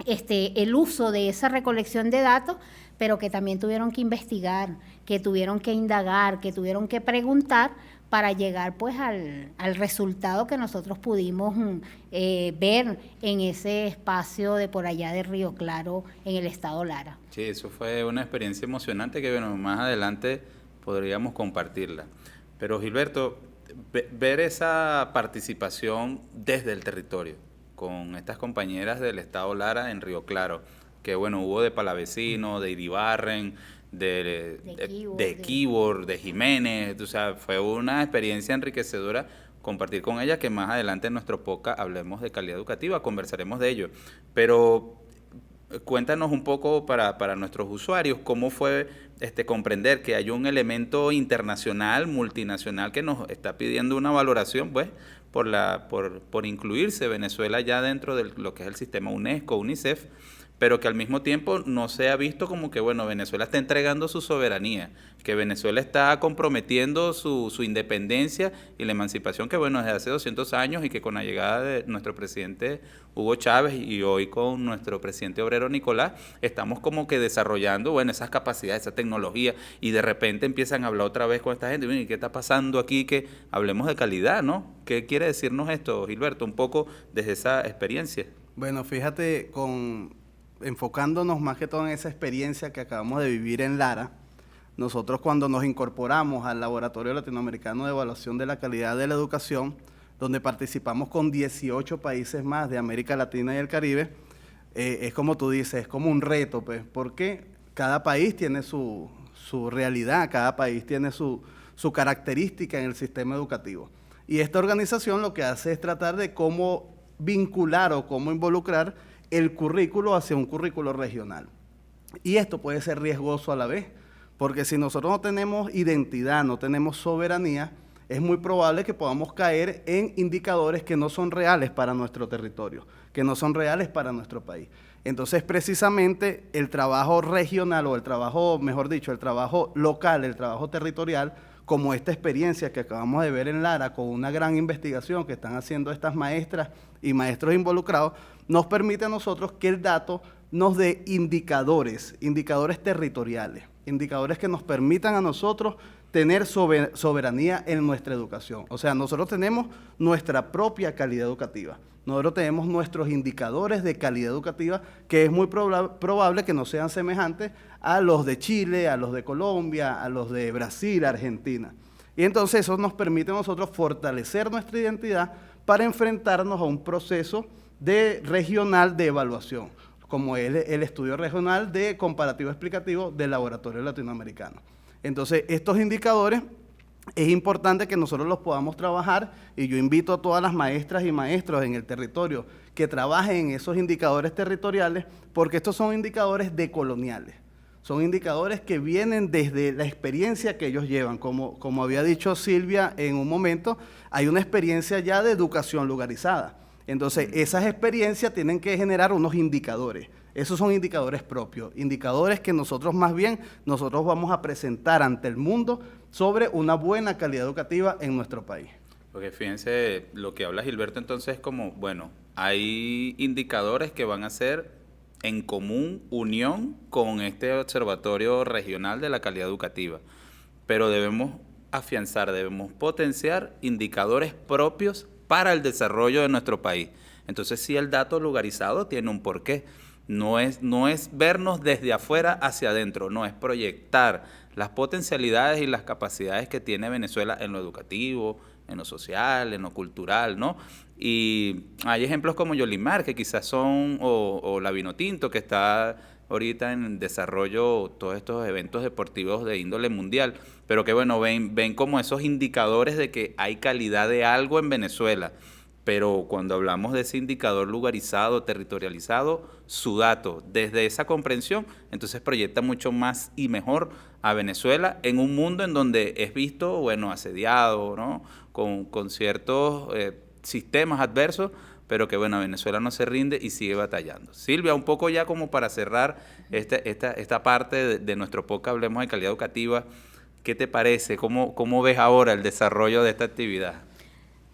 el uso de esa recolección de datos, pero que también tuvieron que investigar, que tuvieron que indagar, que tuvieron que preguntar para llegar pues al resultado que nosotros pudimos ver en ese espacio de por allá de Río Claro, en el Estado Lara. Sí, eso fue una experiencia emocionante que bueno, más adelante podríamos compartirla. Pero Gilberto, ver esa participación desde el territorio, con estas compañeras del Estado Lara en Río Claro, que bueno, hubo de Palavecino, de Iribarren, de Equibor, de Jiménez, o sea, fue una experiencia enriquecedora compartir con ellas, que más adelante en nuestro podcast Hablemos de Calidad Educativa, conversaremos de ello. Pero cuéntanos un poco para nuestros usuarios, cómo fue comprender que hay un elemento internacional, multinacional, que nos está pidiendo una valoración, pues, por incluirse Venezuela ya dentro de lo que es el sistema UNESCO, UNICEF, pero que al mismo tiempo no se ha visto como que, bueno, Venezuela está entregando su soberanía, que Venezuela está comprometiendo su independencia y la emancipación que, bueno, desde hace 200 años y que con la llegada de nuestro presidente Hugo Chávez y hoy con nuestro presidente obrero Nicolás, estamos como que desarrollando, bueno, esas capacidades, esa tecnología, y de repente empiezan a hablar otra vez con esta gente, ¿y qué está pasando aquí? Que hablemos de calidad, ¿no? ¿Qué quiere decirnos esto, Gilberto, un poco desde esa experiencia? Bueno, fíjate, enfocándonos más que todo en esa experiencia que acabamos de vivir en Lara, nosotros cuando nos incorporamos al Laboratorio Latinoamericano de Evaluación de la Calidad de la Educación, donde participamos con 18 países más de América Latina y el Caribe, es como tú dices, es como un reto, pues, porque cada país tiene su realidad, cada país tiene su característica en el sistema educativo. Y esta organización lo que hace es tratar de cómo vincular o cómo involucrar el currículo hacia un currículo regional. Y esto puede ser riesgoso a la vez, porque si nosotros no tenemos identidad, no tenemos soberanía, es muy probable que podamos caer en indicadores que no son reales para nuestro territorio, que no son reales para nuestro país. Entonces, precisamente, el trabajo regional o el trabajo, mejor dicho, el trabajo local, el trabajo territorial, como esta experiencia que acabamos de ver en Lara, con una gran investigación que están haciendo estas maestras y maestros involucrados, nos permite a nosotros que el dato nos dé indicadores territoriales, indicadores que nos permitan a nosotros tener soberanía en nuestra educación. O sea, nosotros tenemos nuestra propia calidad educativa. Nosotros tenemos nuestros indicadores de calidad educativa que es muy probable que no sean semejantes a los de Chile, a los de Colombia, a los de Brasil, Argentina. Y entonces eso nos permite a nosotros fortalecer nuestra identidad para enfrentarnos a un proceso regional de evaluación, como es el estudio regional de comparativo explicativo del Laboratorio Latinoamericano. Entonces, estos indicadores es importante que nosotros los podamos trabajar y yo invito a todas las maestras y maestros en el territorio que trabajen en esos indicadores territoriales porque estos son indicadores decoloniales. Son indicadores que vienen desde la experiencia que ellos llevan. Como había dicho Silvia en un momento, hay una experiencia ya de educación lugarizada. Entonces, esas experiencias tienen que generar unos indicadores. Esos son indicadores propios, indicadores que nosotros vamos a presentar ante el mundo sobre una buena calidad educativa en nuestro país. Porque fíjense, lo que habla Gilberto entonces es como, bueno, hay indicadores que van a ser en común unión con este Observatorio Regional de la Calidad Educativa, pero debemos afianzar, debemos potenciar indicadores propios para el desarrollo de nuestro país. Entonces, sí, el dato lugarizado tiene un porqué. No es vernos desde afuera hacia adentro, no, es proyectar las potencialidades y las capacidades que tiene Venezuela en lo educativo, en lo social, en lo cultural, ¿no? Y hay ejemplos como Yolimar, que quizás son, o la Vinotinto, que está ahorita en desarrollo todos estos eventos deportivos de índole mundial, pero que bueno, ven como esos indicadores de que hay calidad de algo en Venezuela. Pero cuando hablamos de ese indicador lugarizado, territorializado, su dato, desde esa comprensión, entonces proyecta mucho más y mejor a Venezuela en un mundo en donde es visto, bueno, asediado, ¿no? Con ciertos sistemas adversos, pero que, bueno, Venezuela no se rinde y sigue batallando. Silvia, un poco ya como para cerrar esta parte de nuestro podcast, hablemos de calidad educativa, ¿qué te parece? ¿Cómo ves ahora el desarrollo de esta actividad?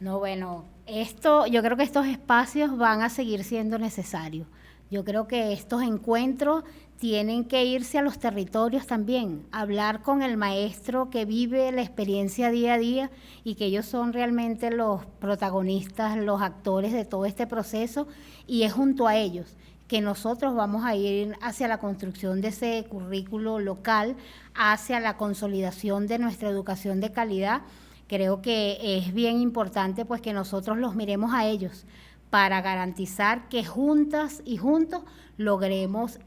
No, bueno, yo creo que estos espacios van a seguir siendo necesarios. Yo creo que estos encuentros tienen que irse a los territorios también, hablar con el maestro que vive la experiencia día a día y que ellos son realmente los protagonistas, los actores de todo este proceso, y es junto a ellos que nosotros vamos a ir hacia la construcción de ese currículo local, hacia la consolidación de nuestra educación de calidad. Creo que es bien importante pues que nosotros los miremos a ellos para garantizar que juntas y juntos logremos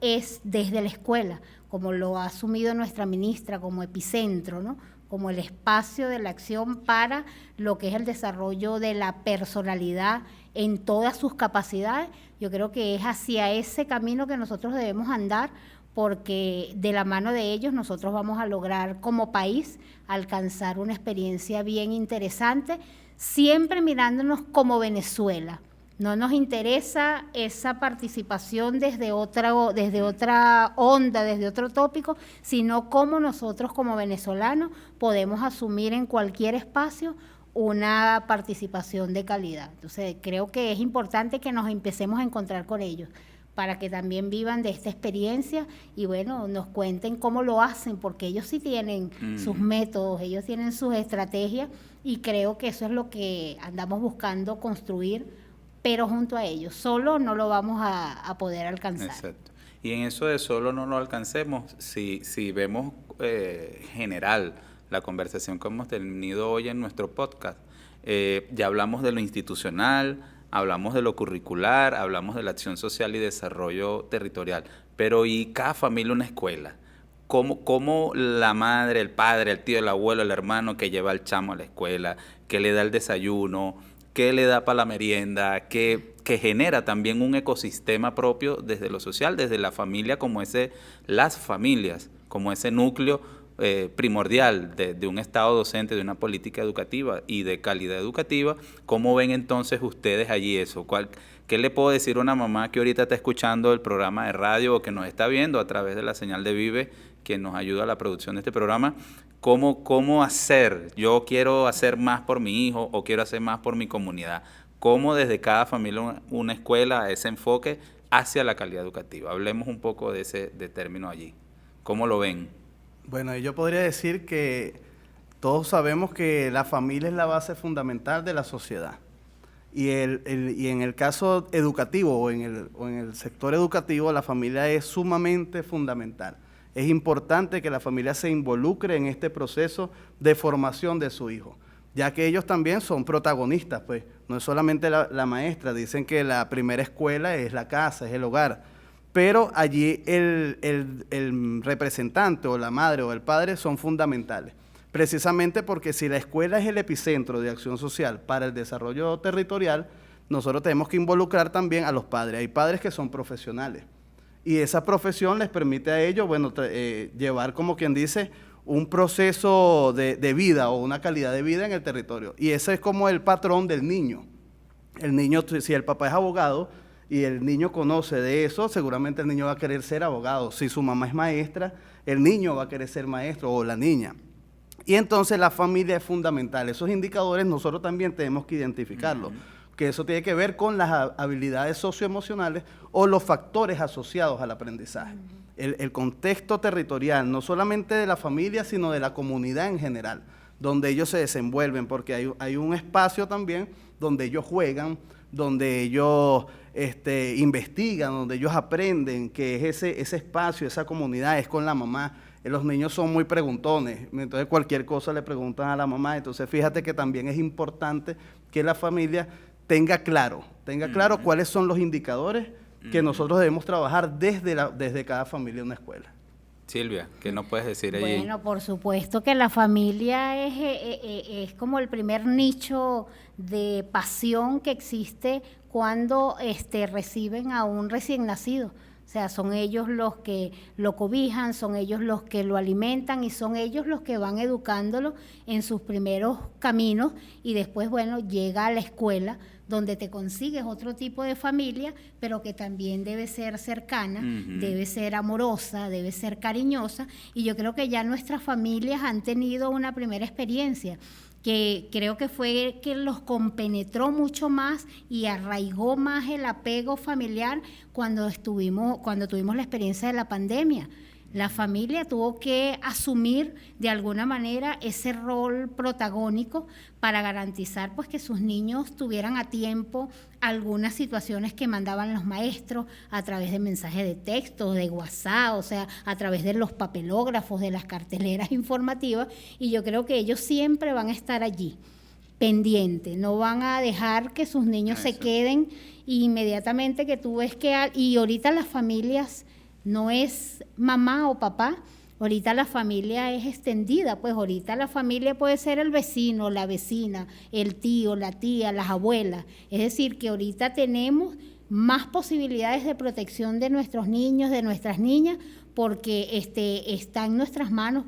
desde la escuela, como lo ha asumido nuestra ministra, como epicentro, ¿no? Como el espacio de la acción para lo que es el desarrollo de la personalidad en todas sus capacidades. Yo creo que es hacia ese camino que nosotros debemos andar, porque de la mano de ellos nosotros vamos a lograr como país alcanzar una experiencia bien interesante, siempre mirándonos como Venezuela, No nos interesa esa participación desde otra onda, desde otro tópico, sino cómo nosotros como venezolanos podemos asumir en cualquier espacio una participación de calidad. Entonces, creo que es importante que nos empecemos a encontrar con ellos, para que también vivan de esta experiencia y bueno, nos cuenten cómo lo hacen, porque ellos sí tienen sus métodos, ellos tienen sus estrategias y creo que eso es lo que andamos buscando construir, pero junto a ellos. Solo no lo vamos a poder alcanzar. Exacto. Y en eso de solo no lo alcancemos, si vemos general la conversación que hemos tenido hoy en nuestro podcast, ya hablamos de lo institucional, hablamos de lo curricular, hablamos de la acción social y desarrollo territorial, pero ¿y cada familia una escuela? ¿Cómo la madre, el padre, el tío, el abuelo, el hermano que lleva al chamo a la escuela, que le da el desayuno, que le da para la merienda, que genera también un ecosistema propio desde lo social, desde la familia las familias, como ese núcleo primordial de un Estado docente, de una política educativa y de calidad educativa? ¿Cómo ven entonces ustedes allí eso? ¿Qué le puedo decir a una mamá que ahorita está escuchando el programa de radio o que nos está viendo a través de la señal de Vive, que nos ayuda a la producción de este programa? ¿Cómo hacer? Yo quiero hacer más por mi hijo o quiero hacer más por mi comunidad. ¿Cómo desde cada familia una escuela, ese enfoque hacia la calidad educativa? Hablemos un poco de ese término allí. ¿Cómo lo ven? Bueno, yo podría decir que todos sabemos que la familia es la base fundamental de la sociedad. Y en el caso educativo o en el sector educativo, la familia es sumamente fundamental. Es importante que la familia se involucre en este proceso de formación de su hijo, ya que ellos también son protagonistas, pues. No es solamente la maestra, dicen que la primera escuela es la casa, es el hogar. Pero allí el representante o la madre o el padre son fundamentales, precisamente porque si la escuela es el epicentro de acción social para el desarrollo territorial, nosotros tenemos que involucrar también a los padres. Hay padres que son profesionales y esa profesión les permite a ellos, llevar, como quien dice, un proceso de vida o una calidad de vida en el territorio. Y ese es como el patrón del niño. El niño, si el papá es abogado, y el niño conoce de eso, seguramente el niño va a querer ser abogado. Si su mamá es maestra, el niño va a querer ser maestro o la niña. Y entonces la familia es fundamental. Esos indicadores nosotros también tenemos que identificarlos, que eso tiene que ver con las habilidades socioemocionales o los factores asociados al aprendizaje. El contexto territorial, no solamente de la familia, sino de la comunidad en general, donde ellos se desenvuelven, porque hay un espacio también donde ellos juegan, donde ellos investigan, donde ellos aprenden, que es ese espacio, esa comunidad, es con la mamá. Los niños son muy preguntones, entonces cualquier cosa le preguntan a la mamá. Entonces fíjate que también es importante que la familia tenga claro cuáles son los indicadores que nosotros debemos trabajar desde cada familia en una escuela. Silvia, ¿qué nos puedes decir allí? Bueno, por supuesto que la familia es como el primer nicho de pasión que existe cuando reciben a un recién nacido. O sea, son ellos los que lo cobijan, son ellos los que lo alimentan y son ellos los que van educándolo en sus primeros caminos y después, llega a la escuela donde te consigues otro tipo de familia, pero que también debe ser cercana, debe ser amorosa, debe ser cariñosa, y yo creo que ya nuestras familias han tenido una primera experiencia que creo que fue que los compenetró mucho más y arraigó más el apego familiar cuando tuvimos la experiencia de la pandemia. La familia tuvo que asumir de alguna manera ese rol protagónico para garantizar que sus niños tuvieran a tiempo algunas situaciones que mandaban los maestros a través de mensajes de texto, de WhatsApp, o sea, a través de los papelógrafos, de las carteleras informativas, y yo creo que ellos siempre van a estar allí, pendientes, no van a dejar que sus niños se queden inmediatamente que tú ves y ahorita las familias no es mamá o papá, ahorita la familia es extendida, ahorita la familia puede ser el vecino, la vecina, el tío, la tía, las abuelas, es decir, que ahorita tenemos más posibilidades de protección de nuestros niños, de nuestras niñas, porque está en nuestras manos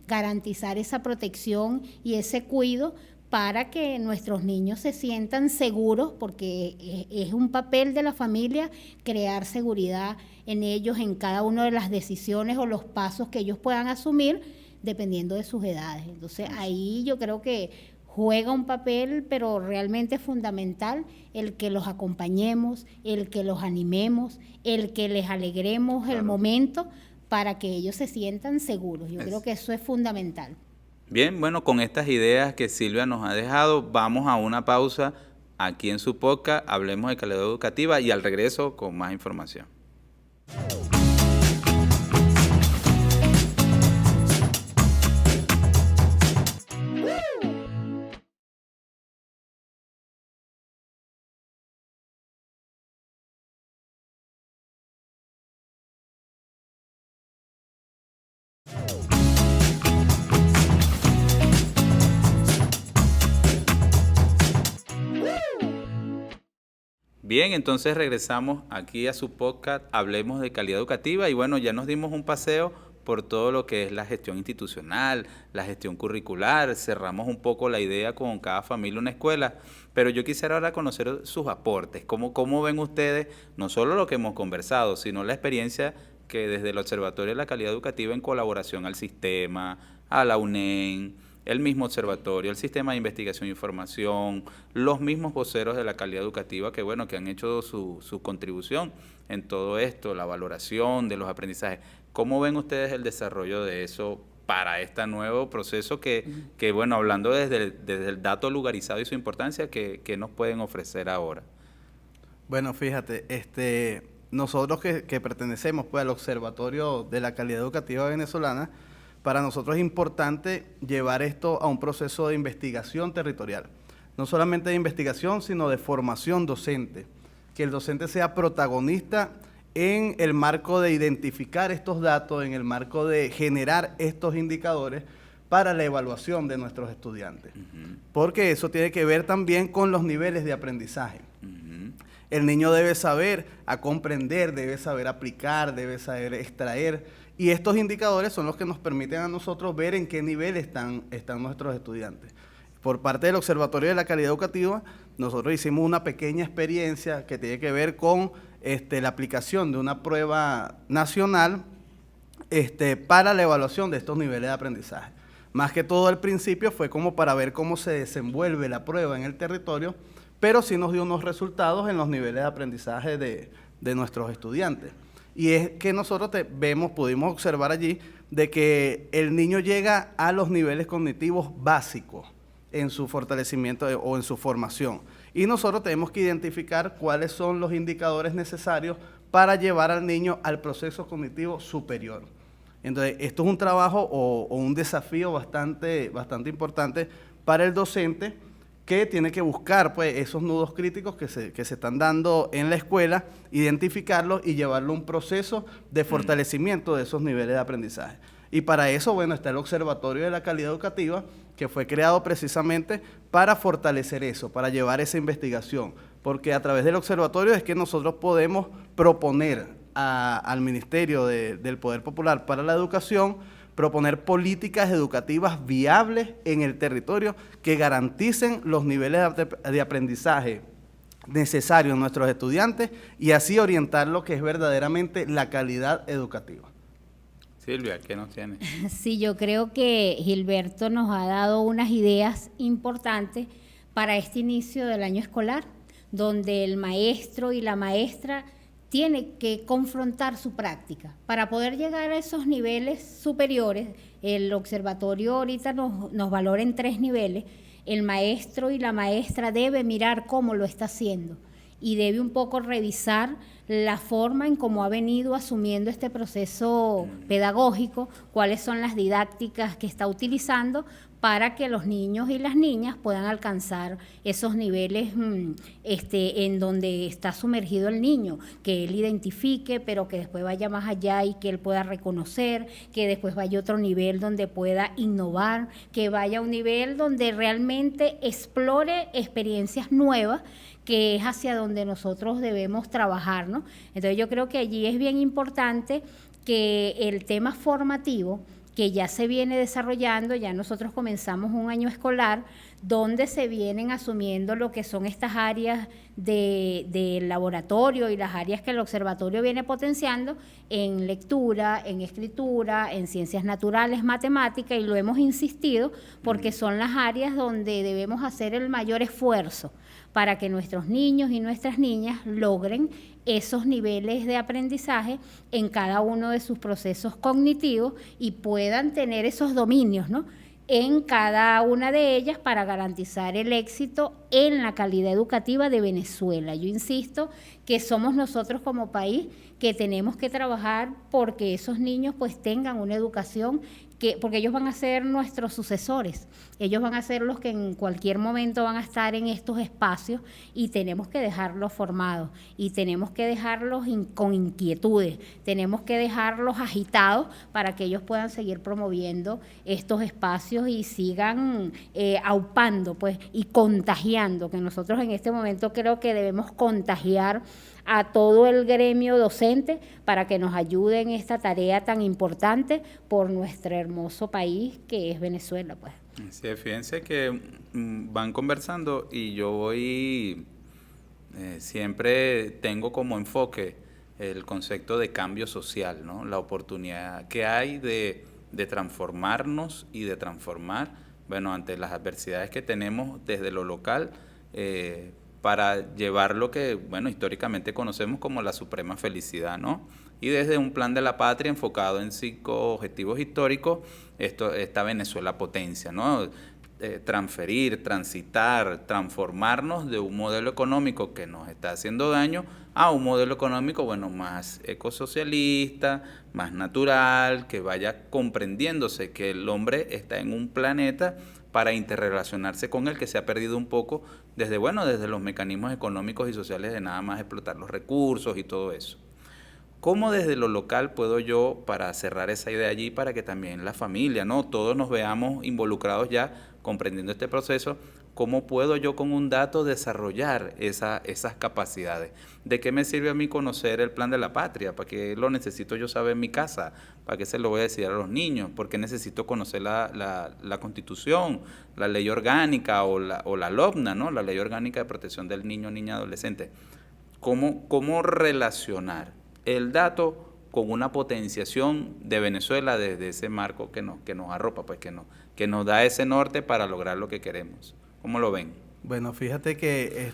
garantizar esa protección y ese cuidado para que nuestros niños se sientan seguros, porque es un papel de la familia crear seguridad en ellos en cada una de las decisiones o los pasos que ellos puedan asumir dependiendo de sus edades. Entonces ahí yo creo que juega un papel, pero realmente fundamental, el que los acompañemos, el que los animemos, el que les alegremos el momento para que ellos se sientan seguros. Yo creo que eso es fundamental. Bien, bueno, con estas ideas que Silvia nos ha dejado, vamos a una pausa aquí en su podcast, hablemos de calidad educativa y al regreso con más información. Bien, entonces regresamos aquí a su podcast, hablemos de calidad educativa y bueno, ya nos dimos un paseo por todo lo que es la gestión institucional, la gestión curricular, cerramos un poco la idea con cada familia una escuela, pero yo quisiera ahora conocer sus aportes, cómo ven ustedes no solo lo que hemos conversado, sino la experiencia que desde el Observatorio de la Calidad Educativa en colaboración al sistema, a la UNEM, el mismo observatorio, el sistema de investigación e información, los mismos voceros de la calidad educativa que bueno, que han hecho su contribución en todo esto, la valoración de los aprendizajes. ¿Cómo ven ustedes el desarrollo de eso para este nuevo proceso que bueno, hablando desde el dato lugarizado y su importancia, que nos pueden ofrecer ahora? Bueno, fíjate, nosotros que pertenecemos pues al Observatorio de la Calidad Educativa Venezolana, para nosotros es importante llevar esto a un proceso de investigación territorial. No solamente de investigación, sino de formación docente. Que el docente sea protagonista en el marco de identificar estos datos, en el marco de generar estos indicadores para la evaluación de nuestros estudiantes. Porque eso tiene que ver también con los niveles de aprendizaje. El niño debe saber a comprender, debe saber aplicar, debe saber extraer. Y estos indicadores son los que nos permiten a nosotros ver en qué nivel están nuestros estudiantes. Por parte del Observatorio de la Calidad Educativa, nosotros hicimos una pequeña experiencia que tiene que ver con la aplicación de una prueba nacional para la evaluación de estos niveles de aprendizaje. Más que todo al principio fue como para ver cómo se desenvuelve la prueba en el territorio, pero sí nos dio unos resultados en los niveles de aprendizaje de nuestros estudiantes. Y es que nosotros pudimos observar allí de que el niño llega a los niveles cognitivos básicos en su fortalecimiento o en su formación. Y nosotros tenemos que identificar cuáles son los indicadores necesarios para llevar al niño al proceso cognitivo superior. Entonces, esto es un trabajo o un desafío bastante importante para el docente, que tiene que buscar pues esos nudos críticos que se están dando en la escuela, identificarlos y llevarlo a un proceso de fortalecimiento de esos niveles de aprendizaje. Y para eso, bueno, está el Observatorio de la Calidad Educativa, que fue creado precisamente para fortalecer eso, para llevar esa investigación, porque a través del observatorio es que nosotros podemos proponer al Ministerio del Poder Popular para la Educación, proponer políticas educativas viables en el territorio que garanticen los niveles de aprendizaje necesarios en nuestros estudiantes y así orientar lo que es verdaderamente la calidad educativa. Silvia, ¿qué nos tiene? Sí, yo creo que Gilberto nos ha dado unas ideas importantes para este inicio del año escolar, donde el maestro y la maestra tiene que confrontar su práctica. Para poder llegar a esos niveles superiores, el observatorio ahorita nos valora en 3 niveles, el maestro y la maestra debe mirar cómo lo está haciendo y debe un poco revisar la forma en cómo ha venido asumiendo este proceso pedagógico, cuáles son las didácticas que está utilizando para que los niños y las niñas puedan alcanzar esos niveles en donde está sumergido el niño, que él identifique, pero que después vaya más allá y que él pueda reconocer, que después vaya a otro nivel donde pueda innovar, que vaya a un nivel donde realmente explore experiencias nuevas, que es hacia donde nosotros debemos trabajar, ¿no? Entonces yo creo que allí es bien importante que el tema formativo que ya se viene desarrollando, ya nosotros comenzamos un año escolar donde se vienen asumiendo lo que son estas áreas del laboratorio y las áreas que el observatorio viene potenciando en lectura, en escritura, en ciencias naturales, matemática, y lo hemos insistido porque son las áreas donde debemos hacer el mayor esfuerzo para que nuestros niños y nuestras niñas logren esos niveles de aprendizaje en cada uno de sus procesos cognitivos y puedan tener esos dominios, ¿no?, en cada una de ellas para garantizar el éxito en la calidad educativa de Venezuela. Yo insisto que somos nosotros como país que tenemos que trabajar porque esos niños pues tengan una educación porque ellos van a ser nuestros sucesores, ellos van a ser los que en cualquier momento van a estar en estos espacios y tenemos que dejarlos formados y tenemos que dejarlos con inquietudes, tenemos que dejarlos agitados para que ellos puedan seguir promoviendo estos espacios y sigan aupando pues y contagiando, que nosotros en este momento creo que debemos contagiar a todo el gremio docente para que nos ayude en esta tarea tan importante por nuestro hermoso país que es Venezuela, pues. Sí, fíjense que van conversando y yo voy, siempre tengo como enfoque el concepto de cambio social, ¿no? La oportunidad que hay de transformarnos y de transformar, bueno, ante las adversidades que tenemos desde lo local, para llevar lo que, bueno, históricamente conocemos como la suprema felicidad, ¿no? Y desde un plan de la patria enfocado en 5 objetivos históricos, esta Venezuela potencia, ¿no? Transferir, transitar, transformarnos de un modelo económico que nos está haciendo daño a un modelo económico, bueno, más ecosocialista, más natural, que vaya comprendiéndose que el hombre está en un planeta para interrelacionarse con él, que se ha perdido un poco desde los mecanismos económicos y sociales de nada más explotar los recursos y todo eso. ¿Cómo desde lo local puedo yo, para cerrar esa idea allí, para que también la familia, ¿no?, todos nos veamos involucrados ya comprendiendo este proceso, cómo puedo yo con un dato desarrollar esas capacidades? ¿De qué me sirve a mí conocer el plan de la patria? ¿Para qué lo necesito yo saber en mi casa? ¿Para qué se lo voy a decir a los niños? ¿Por qué necesito conocer la Constitución, la ley orgánica o la LOPNA, ¿no?, la ley orgánica de protección del niño, niña, adolescente? ¿Cómo relacionar el dato con una potenciación de Venezuela desde ese marco que nos arropa, pues que nos da ese norte para lograr lo que queremos? ¿Cómo lo ven? Bueno, fíjate que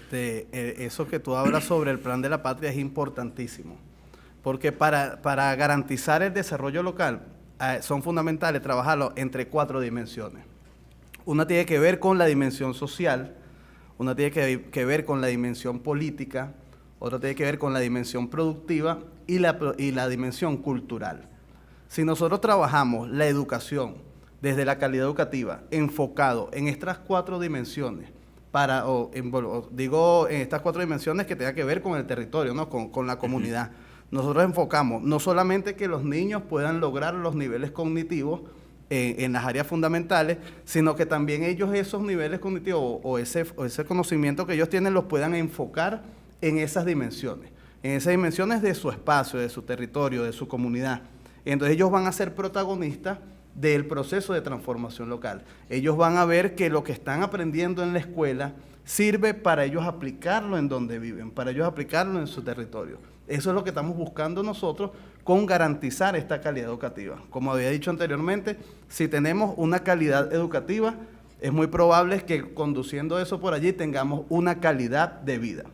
eso que tú hablas sobre el plan de la patria es importantísimo, porque para garantizar el desarrollo local son fundamentales trabajarlo entre 4 dimensiones. Una tiene que ver con la dimensión social, una tiene que ver con la dimensión política, otra tiene que ver con la dimensión productiva y la dimensión cultural. Si nosotros trabajamos la educación desde la calidad educativa enfocado en estas 4 dimensiones, en estas 4 dimensiones que tengan que ver con el territorio, ¿no?, con la comunidad, nosotros enfocamos no solamente que los niños puedan lograr los niveles cognitivos en las áreas fundamentales, sino que también ellos esos niveles cognitivos o ese conocimiento que ellos tienen los puedan enfocar en esas dimensiones de su espacio, de su territorio, de su comunidad. Entonces ellos van a ser protagonistas del proceso de transformación local. Ellos van a ver que lo que están aprendiendo en la escuela sirve para ellos aplicarlo en donde viven, para ellos aplicarlo en su territorio. Eso es lo que estamos buscando nosotros con garantizar esta calidad educativa. Como había dicho anteriormente, si tenemos una calidad educativa, es muy probable que conduciendo eso por allí tengamos una calidad de vida.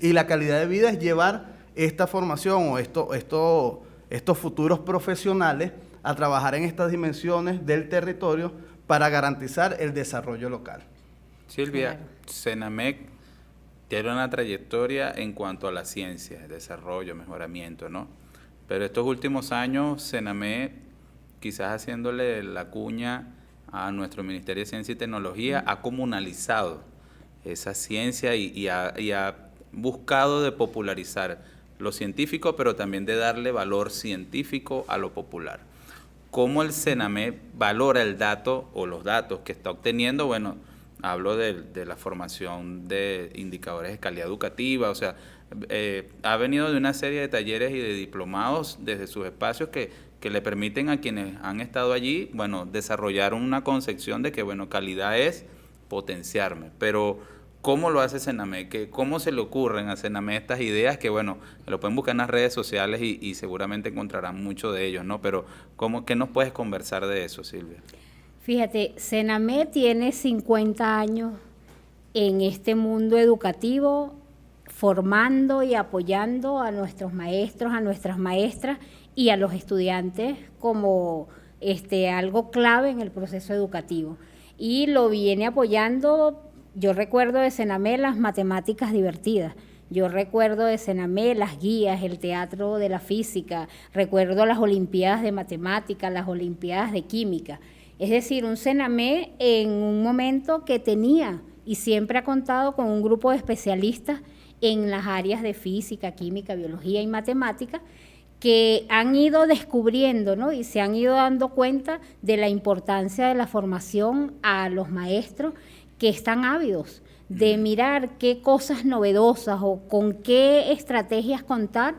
Y la calidad de vida es llevar esta formación o estos futuros profesionales a trabajar en estas dimensiones del territorio para garantizar el desarrollo local. Silvia, Claro. Senamec tiene una trayectoria en cuanto a la ciencia, desarrollo, mejoramiento, ¿no? Pero estos últimos años, Senamec, quizás haciéndole la cuña a nuestro Ministerio de Ciencia y Tecnología, ha comunalizado esa ciencia y ha buscado de popularizar lo científico, pero también de darle valor científico a lo popular. ¿Cómo el Senamec valora el dato o los datos que está obteniendo? Bueno, hablo de la formación de indicadores de calidad educativa, o sea, ha venido de una serie de talleres y de diplomados desde sus espacios que que le permiten a quienes han estado allí, bueno, desarrollar una concepción de que, bueno, calidad es potenciarme. Pero, ¿cómo lo hace Sename? ¿Cómo se le ocurren a Sename estas ideas? Que, bueno, lo pueden buscar en las redes sociales y seguramente encontrarán mucho de ellos, ¿no? Pero, ¿qué nos puedes conversar de eso, Silvia? Fíjate, Sename tiene 50 años en este mundo educativo, formando y apoyando a nuestros maestros, a nuestras maestras y a los estudiantes como algo clave en el proceso educativo. Y lo viene apoyando, yo recuerdo de Sename las matemáticas divertidas, yo recuerdo de Sename las guías, el teatro de la física, recuerdo las olimpiadas de matemáticas, las olimpiadas de química. Es decir, un Sename en un momento que tenía y siempre ha contado con un grupo de especialistas en las áreas de física, química, biología y matemática, que han ido descubriendo, ¿no? Y se han ido dando cuenta de la importancia de la formación a los maestros que están ávidos de mirar qué cosas novedosas o con qué estrategias contar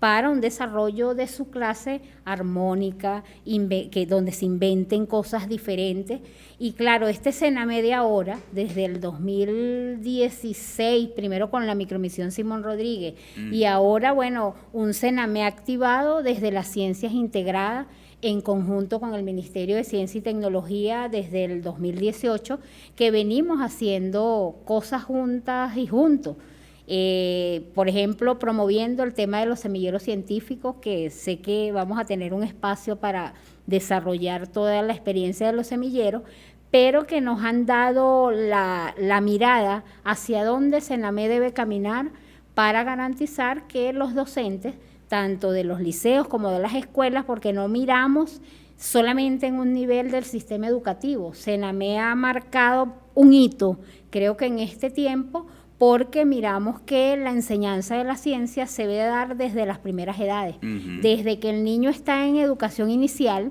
para un desarrollo de su clase armónica, donde se inventen cosas diferentes. Y claro, este Sename de ahora, desde el 2016, primero con la micromisión Simón Rodríguez, y ahora, bueno, un Sename activado desde las ciencias integradas, en conjunto con el Ministerio de Ciencia y Tecnología desde el 2018, que venimos haciendo cosas juntas y juntos. Por ejemplo, promoviendo el tema de los semilleros científicos, que sé que vamos a tener un espacio para desarrollar toda la experiencia de los semilleros, pero que nos han dado la mirada hacia dónde Sename debe caminar para garantizar que los docentes, tanto de los liceos como de las escuelas, porque no miramos solamente en un nivel del sistema educativo. Sename ha marcado un hito, creo que en este tiempo, porque miramos que la enseñanza de la ciencia se debe dar desde las primeras edades, desde que el niño está en educación inicial,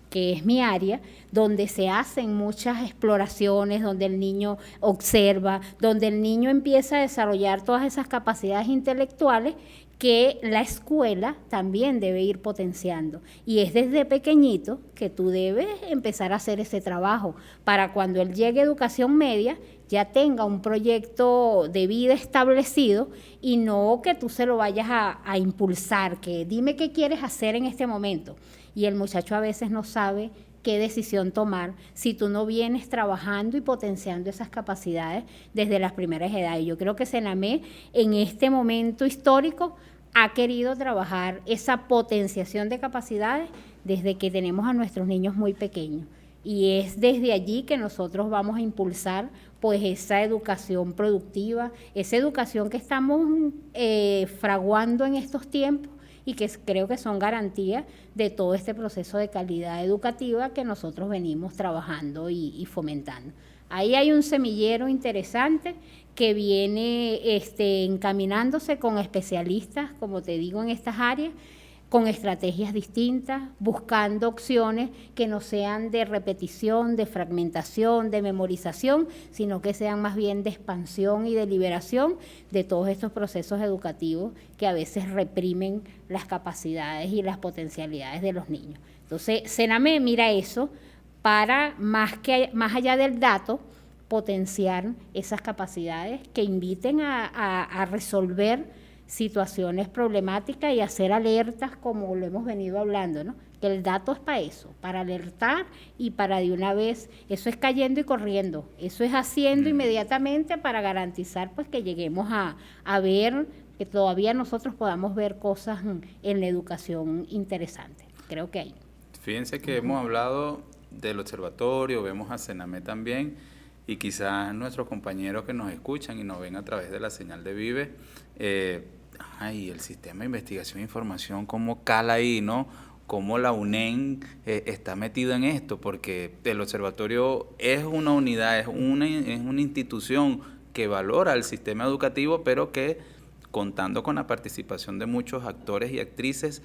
que es mi área, donde se hacen muchas exploraciones, donde el niño observa, donde el niño empieza a desarrollar todas esas capacidades intelectuales que la escuela también debe ir potenciando. Y es desde pequeñito que tú debes empezar a hacer ese trabajo para cuando él llegue a educación media ya tenga un proyecto de vida establecido y no que tú se lo vayas a impulsar, que dime qué quieres hacer en este momento. Y el muchacho a veces no sabe qué decisión tomar si tú no vienes trabajando y potenciando esas capacidades desde las primeras edades. Yo creo que Sename en este momento histórico ha querido trabajar esa potenciación de capacidades desde que tenemos a nuestros niños muy pequeños. Y es desde allí que nosotros vamos a impulsar pues esa educación productiva, esa educación que estamos fraguando en estos tiempos y que creo que son garantía de todo este proceso de calidad educativa que nosotros venimos trabajando y fomentando. Ahí hay un semillero interesante que viene encaminándose con especialistas, como te digo, en estas áreas, con estrategias distintas, buscando opciones que no sean de repetición, de fragmentación, de memorización, sino que sean más bien de expansión y de liberación de todos estos procesos educativos que a veces reprimen las capacidades y las potencialidades de los niños. Entonces, Sename mira eso para, más allá del dato, potenciar esas capacidades que inviten a resolver situaciones problemáticas y hacer alertas como lo hemos venido hablando, ¿no? Que el dato es para eso, para alertar y para de una vez, eso es cayendo y corriendo, eso es haciendo inmediatamente para garantizar pues que lleguemos a ver, que todavía nosotros podamos ver cosas en la educación interesantes. Creo que hay. Fíjense que hemos hablado del observatorio, vemos a Sename también, y quizás nuestros compañeros que nos escuchan y nos ven a través de la señal de Vive, el sistema de investigación e información, cómo cala ahí, ¿no? Cómo la UNEN está metida en esto, porque el observatorio es una unidad, es una institución que valora el sistema educativo, pero que, contando con la participación de muchos actores y actrices,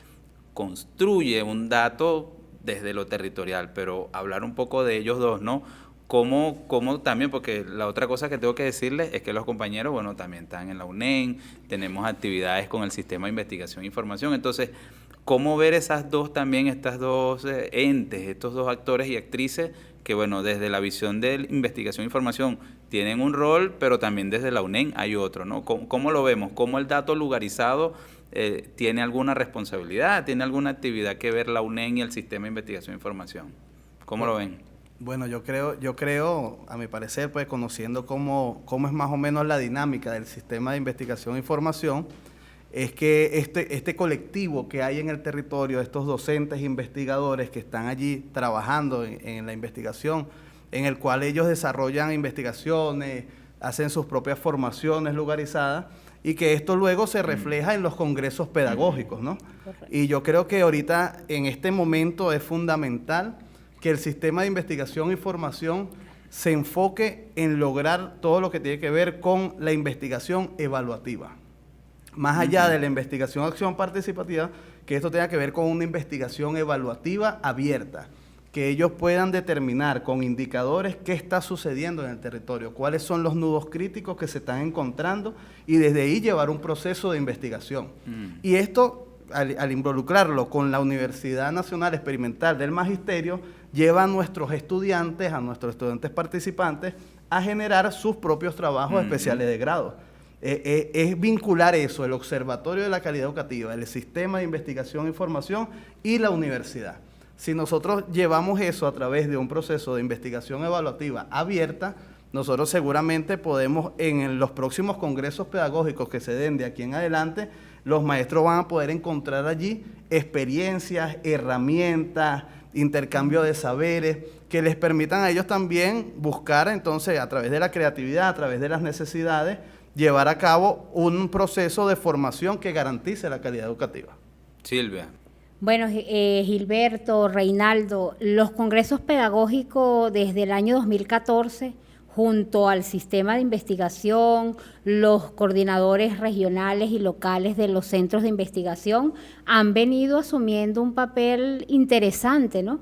construye un dato desde lo territorial. Pero hablar un poco de ellos dos, ¿no? Cómo también, porque la otra cosa que tengo que decirles es que los compañeros, también están en la UNEN, tenemos actividades con el sistema de investigación e información. Entonces, ¿cómo ver estas dos entes, estos dos actores y actrices que, bueno, desde la visión de investigación e información tienen un rol, pero también desde la UNEN hay otro, ¿no? ¿Cómo lo vemos? ¿Cómo el dato lugarizado tiene alguna responsabilidad, tiene alguna actividad que ver la UNEN y el sistema de investigación e información? ¿Cómo lo ven? Bueno, yo creo, a mi parecer, pues conociendo cómo es más o menos la dinámica del sistema de investigación e información, es que este colectivo que hay en el territorio, estos docentes e investigadores que están allí trabajando en la investigación, en el cual ellos desarrollan investigaciones, hacen sus propias formaciones lugarizadas, y que esto luego se refleja en los congresos pedagógicos, ¿no? Correcto. Y yo creo que ahorita, en este momento, es fundamental que el sistema de investigación y formación se enfoque en lograr todo lo que tiene que ver con la investigación evaluativa. Más allá de la investigación acción participativa, que esto tenga que ver con una investigación evaluativa abierta, que ellos puedan determinar con indicadores qué está sucediendo en el territorio, cuáles son los nudos críticos que se están encontrando y desde ahí llevar un proceso de investigación. Y esto, al involucrarlo con la Universidad Nacional Experimental del Magisterio, lleva a nuestros estudiantes participantes, a generar sus propios trabajos especiales de grado. Es vincular eso, el Observatorio de la Calidad Educativa, el Sistema de Investigación e Información y la universidad. Si nosotros llevamos eso a través de un proceso de investigación evaluativa abierta, nosotros seguramente podemos, en los próximos congresos pedagógicos que se den de aquí en adelante, los maestros van a poder encontrar allí experiencias, herramientas, intercambio de saberes, que les permitan a ellos también buscar, entonces, a través de la creatividad, a través de las necesidades, llevar a cabo un proceso de formación que garantice la calidad educativa. Silvia. Bueno, Gilberto, Reinaldo, los congresos pedagógicos desde el año 2014, junto al sistema de investigación, los coordinadores regionales y locales de los centros de investigación han venido asumiendo un papel interesante, ¿no?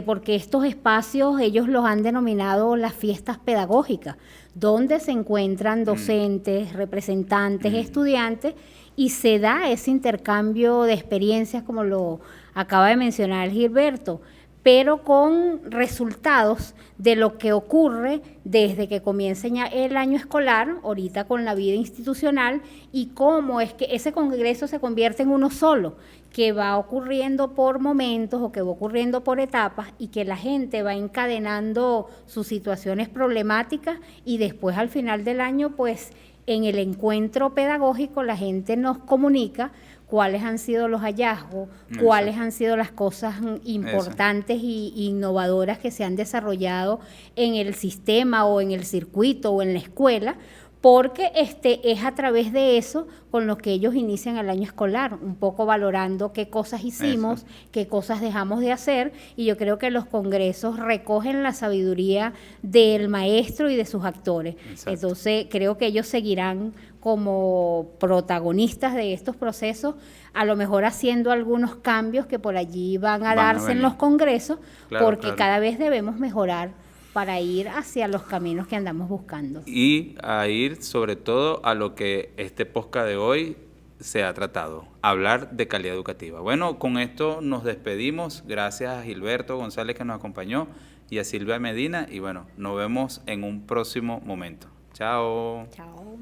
Porque estos espacios ellos los han denominado las fiestas pedagógicas, donde se encuentran docentes, representantes, estudiantes, y se da ese intercambio de experiencias, como lo acaba de mencionar Gilberto, pero con resultados de lo que ocurre desde que comienza el año escolar, ahorita con la vida institucional, y cómo es que ese congreso se convierte en uno solo, que va ocurriendo por momentos o que va ocurriendo por etapas, y que la gente va encadenando sus situaciones problemáticas, y después al final del año, pues en el encuentro pedagógico la gente nos comunica cuáles han sido los hallazgos, cuáles han sido las cosas importantes e innovadoras que se han desarrollado en el sistema o en el circuito o en la escuela, porque es a través de eso con lo que ellos inician el año escolar, un poco valorando qué cosas hicimos, qué cosas dejamos de hacer, y yo creo que los congresos recogen la sabiduría del maestro y de sus actores. Exacto. Entonces creo que ellos seguirán como protagonistas de estos procesos, a lo mejor haciendo algunos cambios que por allí van a darse en los congresos, porque cada vez debemos mejorar para ir hacia los caminos que andamos buscando. Y a ir sobre todo a lo que este podcast de hoy se ha tratado, hablar de calidad educativa. Bueno, con esto nos despedimos. Gracias a Gilberto González que nos acompañó y a Silvia Medina. Y bueno, nos vemos en un próximo momento. Chao. Chao.